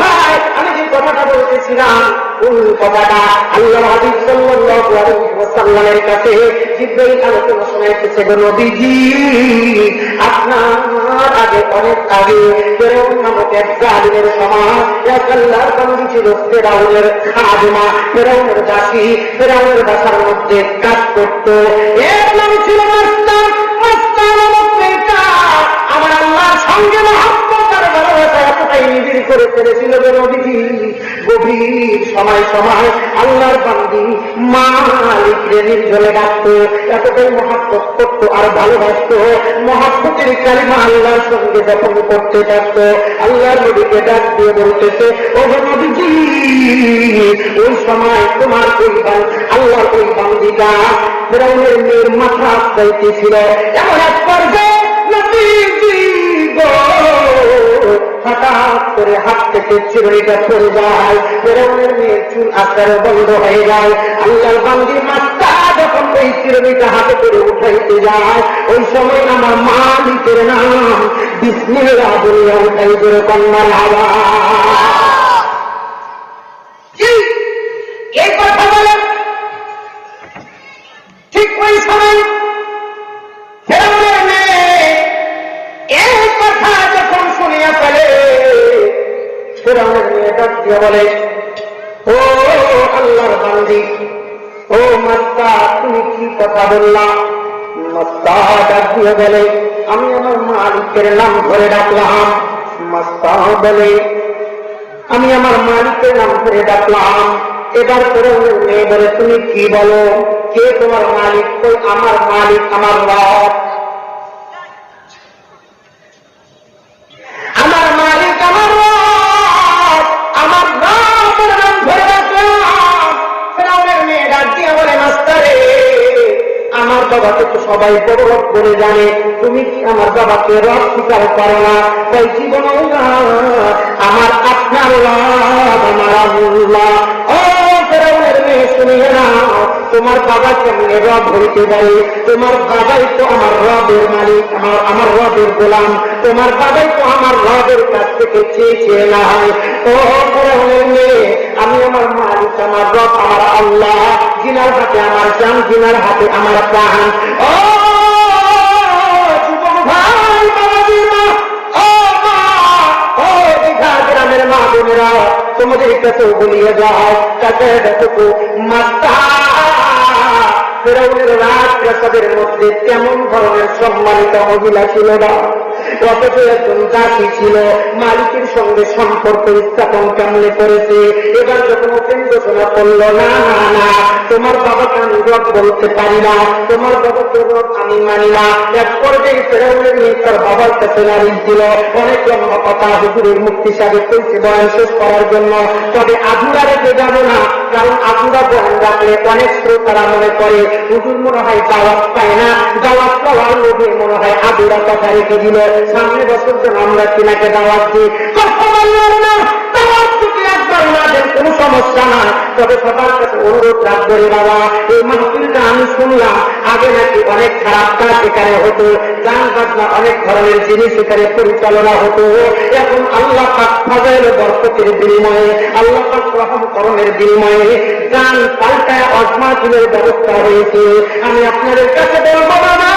ভাই, আমি যে কথাটা বলতেছিলাম, কোন কথাটা আল্লাহ হাবিব সাল্লাল্লাহু আলাইহি ওয়াসাল্লামের কাছে জিবরাইল আলোচনা শোনাইতেছে, গো নবীজি, আপনার আগে অনেক আগে ফেরাউন নামক এক জালিমের সমাজ, এক আল্লাহর বান্দী ছিল, ফেরাউনের খাদেমা, ফেরাউনের দাসী, ফেরাউনের বাসার মধ্যে কাজ করত। এর নাম ছিল মাস্তান। মাস্তান নামক মেয়েটা আমার আল্লাহর সঙ্গে মহব্বত আর ভালোবাসা এতটাই নিবিড় করে ফেলেছিল, গো নবীজি, গভীর সময় সময় আল্লাহর বান্দী মালিক মালিকরে নির্জলে ডাকতো, এতটাই মহাব্বত করতো আর ভালোবাসতো। মহাব্বতের কালিমা আল্লাহর সঙ্গে যখন করতে থাকতো, আল্লাহর নবীকে ডাক দিয়ে বলতেছে, ও নবীজি, ওই সময় তোমার ওই আল্লাহর ওই বান্দিটা ফিরআউনের মেয়ের মাথা চাইতেছিল। এমন এক পর্যায়ে নবীজি গো হঠাৎ করে হাত থেকে চিরুনিটা পড়ে যায়, ফিরআউনের মেয়ের চুল আস্তারে বন্ধ হয়ে যায়। আল্লাহর বান্দির মাথা যখন ওই চিরুনিটা হাতে করে উঠাইতে যায়, ওই সময় আমার মালিকের নাম বিসমিল্লাহ বলে উঠাই করে কন্যার হাওয়া। এই কথা বলেন, ঠিক ওই সময় ফিরআউনের মেয়ে এই কথা যখন শুনিয়া ফেলে, ফিরআউনের মেয়ে ডাক দিয়ে বলে, ও আল্লাহর বান্দি, ও মাস্তা, তুমি কি কথা বললা? মাস্তা ডাক দিয়ে বলে, আমি আমার মালিকের নাম ধরে ডাকলাম। মাস্তা বলে, আমি আমার মালিকের নাম ধরে ডাকলাম। এবার ফিরআউনের মেয়ে বলে, তুমি কি বলো? কে তোমার মালিক? কই আমার মালিক আমার রব, আমার মালিক আমার রব, আমার রবের নাম ধরে রাখলাম। ফিরআউনের মেয়ে ডাক দিয়ে বলে, মাস্টারে, আমার বাবাকে তো সবাই বড় রব বলে জানে, তুমি কি আমার বাবাকে রব স্বীকার করো না? তাই জীবনেও না, আমার আপনার রব আমার আল্লাহ। ও ফিরআউনের মেয়ে, শুনিয়ে না, তোমার বাবা কেমনে রব হইতে পারে? তোমার বাবাই তো আমার রবের মালিক, আমার রবের গোলাম। তোমার বাবাই তো আমার রবের কাছ থেকে চেয়ে না হয়। ও ফিরআউনের মেয়ে, আমি আমার মালিক, আমার রব, আমার আল্লাহ, জিনার হাতে আমার জান, জিনার হাতে আমার প্রাণ। ও যুবক ভাই, বাবাজি মা, ও মা, ও দীঘা গ্রামের মা বোনেরা, তোমাদের কাছেও বলিয়ে যাও, তাকে দেখো মাস্তা ফিরআউনের রাজপ্রাসাদের মধ্যে তেমন ধরনের সম্মানিত মহিলা ছিল না, অথচ একজন দাসী ছিল। মালিকের সঙ্গে সম্পর্ক স্থাপন কেমনে করেছে। এবার যখন ওপেন ঘোষণা করল, না না না, তোমার বাবাকে আমি রব বলতে পারি না, তোমার বাবাকে রব আমি মানি না। এক পর্যায়ে ফিরআউনের মেয়ে তার বাবার কাছে নালিশ দিল। অনেক লম্বা কথা হুজুরের মুক্তি সাহেব কইছে বয়ান শেষ করার জন্য, তবে আধুরা রেখে যাব না, কারণ আধুরা বয়ান রাখলে অনেক শ্রোতারা মনে করে হুজুর মনে হয় দাওয়াত পায় না, দাওয়াত পাওয়ার লোভে মনে হয় আধুরা কথা রেখে দিল। সামনে বছর যেন আমরা কিনাকে দাওয়াত দিই, কোন সমস্যা না, তবে সবার কাছে অনুরোধ রাখবো, বাবা, এই মাহফিলটা আমি শুনলাম আগে নাকি অনেক খারাপ কাজ এখানে হতো, গান বাজনা অনেক ধরনের জিনিস এখানে পরিচালনা হতো। এখন আল্লাহ পাক ফাজাইল বরকতের বিনিময়ে, আল্লাহ পাক রহম করণের বিনিময়ে গান পাল্টায় অজমাতুলের ব্যবস্থা হয়েছে। আমি আপনাদের কাছে বলবো না,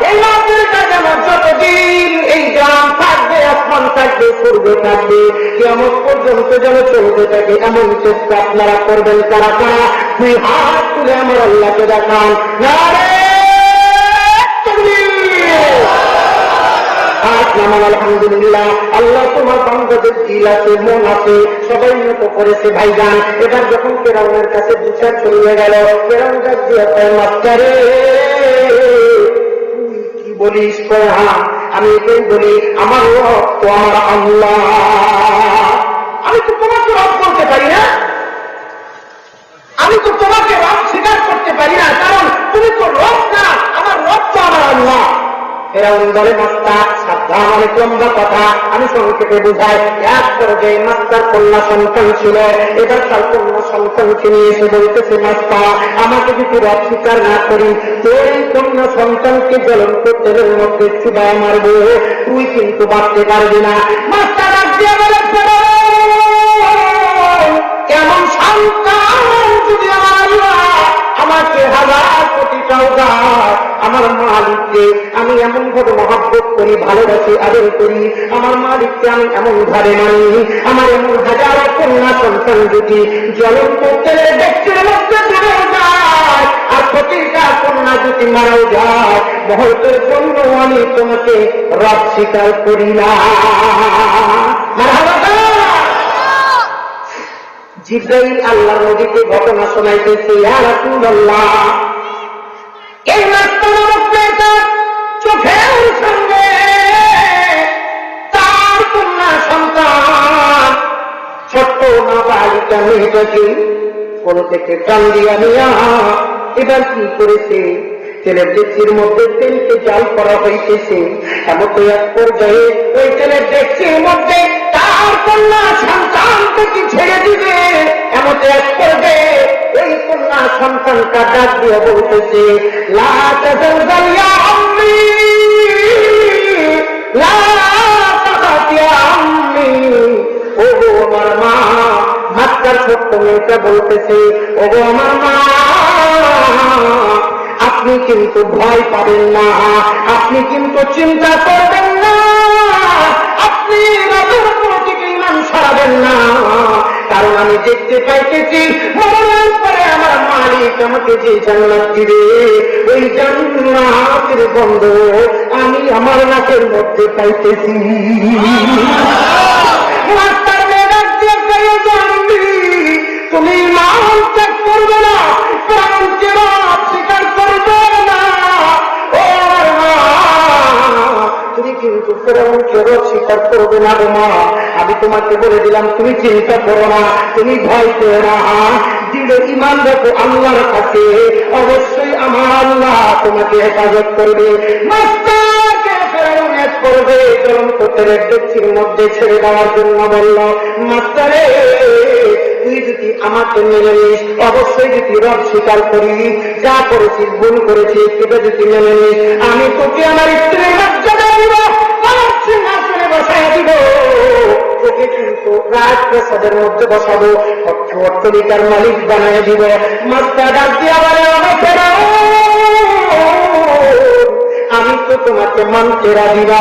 এই মাহফিলটা যেন যতদিন এই গ্রাম থাকবে, আসমান থাকবে, সূর্য থাকবে, কিয়ামত পর্যন্ত যেন চলতে থাকে, এমন চেষ্টা আপনারা করবেন। কারা কারা দুই হাত তুলে আমার আল্লাহকে দেখান, নারে তাকবীর। হাত নামান আলহামদুলিল্লাহ। আল্লাহ তোমার বান্দাদের দিল আছে, মন আছে, সবাই মতো করেছে ভাইজান। এবার যখন ফিরআউনের কাছে বিচার চলে গেল, ফিরআউন কাছ দিয়ে মাস্টারে বলিস, হ্যাঁ আমি এটাই বলি, আমার রব তো আমার আল্লাহ। আমি তো তোমাকে রব বলতে পারি না, আমি তো তোমাকে রব স্বীকার করতে পারি না, কারণ তুমি তো রব না, আমার রব তো আমার আল্লাহ। ফিরআউন বলে, মাস্তা সাবধান, অনেক লম্বা কথা, আমি সংক্ষেপে বুঝাই। এক পর্যায়ে মাস্তার কন্যা সন্তান ছিল। এবার তার কন্যা সন্তানকে নিয়ে এসে বলতেছে, মাস্তা আমাকে যদি রব স্বীকার না করি, তোর এই কন্যা সন্তানকে জ্বলন্ত তেলের মধ্যে চুবায় মারবো, তুই কিন্তু বাঁচতে পারবি না। মাস্তা ডাক দিয়ে বলে, এমন সন্তান যদি আমার আল্লাহ আমাকে হাজার কোটিটাও দাও, আমার মালিককে আমি এমন ভাবে মহব্বত করি, ভালোবাসি, আদর করি, আমার মালিককে আমি এমন ভাবে মানি, আমার এমন হাজারো কন্যা সন্তান যদি জ্বলন্ত তেলের ব্যক্তির মধ্যে চলে যায়, আর প্রতিটা কন্যা যদি মারাও যায়, মুহূর্তের জন্য আমি তোমাকে রব স্বীকার করি না। জিবরাইল আল্লাহর নবীকে ঘটনা শোনাইতেছে, ইয়া রাসূলুল্লাহ, এই মাস্টার নামক মেয়েটা চোখের সামনে তার কন্যা সন্তান ছোট্ট নাবালিকা মেয়েটাকে কোন থেকে টান দিয়া নিয়া এবার কি করেছে, ছেলের ডেকচির মধ্যে তেলকে জাল করা হইতেছে। এমন এক পর্যায়ে ওই ছেলের ডেকচির মধ্যে তার কন্যা সন্তানকে ছেড়ে দিবে। এমন এক পর্যায়ে ওই কন্যা সন্তানটা ডাক দিয়ে বলতেছে, লা তাযাল ইয়া আম্মি, লা তাখাফ ইয়া আম্মি। ও গো আমার মা, মাত্র ছোট্ট মেয়েটা বলতেছে, ও গো আমার মা, আপনি কিন্তু ভয় পাবেন না, আপনি কিন্তু চিন্তা করবেন না, আপনি রবের উপর থেকে ঈমান ছাড়াবেন না, কারণ আমি দেখতে পাইতেছি মরণের পরে আমার মালিক আমাকে যে জান্নাত দিবে, ওই জান্নাতের গন্ধ আমি আমার নাকের মধ্যে পাইতেছি। মাস্টার মেয়েরা তুমি ঈমান ত্যাগ করবে না, প্রাণকে স্বীকার করবে না, ও মা, তুমি কিন্তু ফেরাউনকে স্বীকার করবে না গো মা। আমি তোমাকে বলে দিলাম, তুমি চিন্তা করো না, তুমি ভয় পেও না, দৃঢ় ঈমান রাখো আল্লাহর কাছে, অবশ্যই আমার আল্লাহ তোমাকে হেফাজত করবে। মাস্টারকে ফেরাউন এক করবে জ্বলন্ত তেলের ডেকচির মধ্যে ছেড়ে দেওয়ার জন্য বলল, মাস্টারে তুই যদি আমাকে মেনে নিস, অবশ্যই যদি রব স্বীকার করি, যা করেছিস ভুল করেছিস, সেটা যদি মেনে নিস, আমি তোকে আমার স্ত্রীর মর্যাদা দিব, আমার সিংহাসনে বসায় দিব, তোকে কিন্তু রাজপ্রাসাদের মধ্যে বসাবো, অট্টালিকার মালিক বানায় দিব। মাস্টার ডাক দিয়ে আবার আমাকে আমি তো তোমাকে মানতে রাজি না,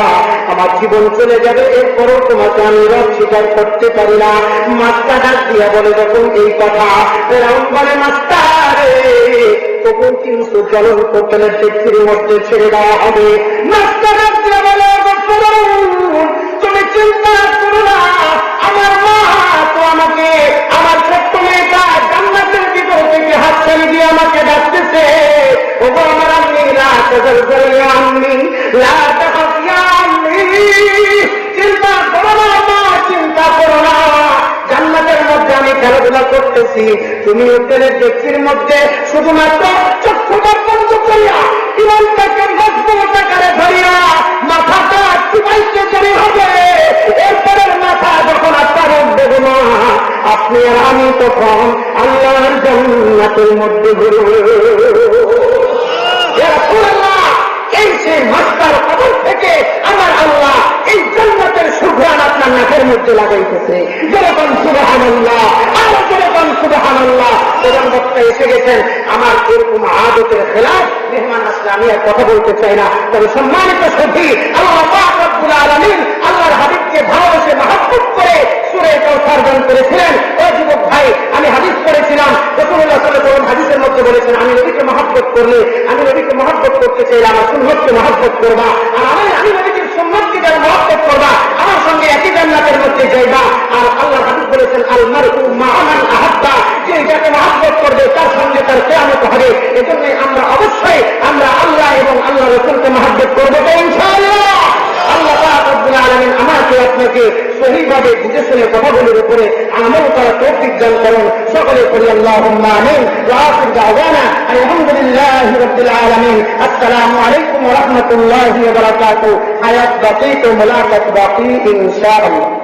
আমার জীবন চলে যাবে, এরপরও তোমাকে আমি রব স্বীকার করতে পারি না। মাস্টার ডাক দিয়া বলে যখন এই কথা, ফেরাউন বলে, মাস্টারে তখন কিন্তু জ্বলন্ত তেলের ডেকচির মধ্যে ছেড়ে দেওয়া হবে। মাস্টার ডাক দিয়া বলে, তুমি চিন্তা করো না, আমার মা তো আমাকে, আমার ছোট্ট মেয়েটা জান্নাতের ভিতর থেকে হাতছানি দিয়ে আমাকে ডাকতেছে, ওগো আমার আম্মি, লা তাযাল ইয়া আম্মি, লা তাখাফ ইয়া আম্মি, চিন্তা করো না মা, চিন্তা করো না, জান্নাতের মধ্যে আমি খেলাধুলা করতেছি, তুমি হোটেলের ডেকচির মধ্যে শুধুমাত্র চক্ষুটা বন্ধ করিয়া ঈমানটাকে মজবুত আকারে ধরিয়া মাথাটা চুপাইতে দেরি হবে, এরপরের মাথা যখন আপনার দেব না, আপনি আর আমি তখন আল্লাহর জান্নাতের মধ্যে ঘুরব। এই সেই মাস্টার কবর থেকে আমার আল্লাহ এই জান্নাতের সুঘ্রাণ আপনার নাকের মধ্যে লাগাইতেছে। যেরকম সুবহানাল্লাহ, আরো যেরকম সুবহানাল্লাহ। প্রধান বক্তা এসে গেছেন, আমার এরকম আদতের খেলাফ মেহমান আসলে আমি আর কথা বলতে চাই না, তবে সম্মানিত সাথী, আল্লাহ পাক রব্বুল আলামিন আল্লাহর হাবিবকে ভালোবেসে মহব্বত করে সূরা কাউসার দান করেছিলেন। ও যুবক ভাই, আমি হাদিস পড়েছিলাম, রাসূলুল্লাহ সাল্লাল্লাহু আলাইহি ওয়াসাল্লাম হাদিসের মধ্যে বলেছেন, আমি নবীকে মহব্বত করলে, আমি নবীকে মহব্বত করতে চাইলে আমার সুন্নতকে মহব্বত করবা, আর আমি নবীর সুন্নতকে যারা মহব্বত করবা, আমার সঙ্গে একই জান্নাতের মধ্যে যাইবা। আর আল্লাহর হাবিব বলেছেন, আল মারউ মা'a মান আহাব্বা, যে যাকে মহব্বত করবে তার সঙ্গে তার কিয়ামত হবে। এজন্য আমরা অবশ্যই আমরা আল্লাহ এবং আল্লাহ রাসূলকে মহব্বত করব তো ইনশাআল্লাহ। আল্লাহ পাক রব্বুল আলামিন আমাকে আপনাকে সহিভাবে বুঝে শুনে কথাগুলোর উপরে আমল করার তৌফিক দান করুন। সকলে করি আল্লাহুম্মা আমিন। ওয়া আখির দাওয়ানা আলহামদুলিল্লাহি রাব্বিল আলামিন। আসসালামু আলাইকুম ওয়া রাহমাতুল্লাহি ওয়া বারাকাতুহু। হায়াত বাকি তো মুলাকাত বাকি ইনশাআল্লাহ।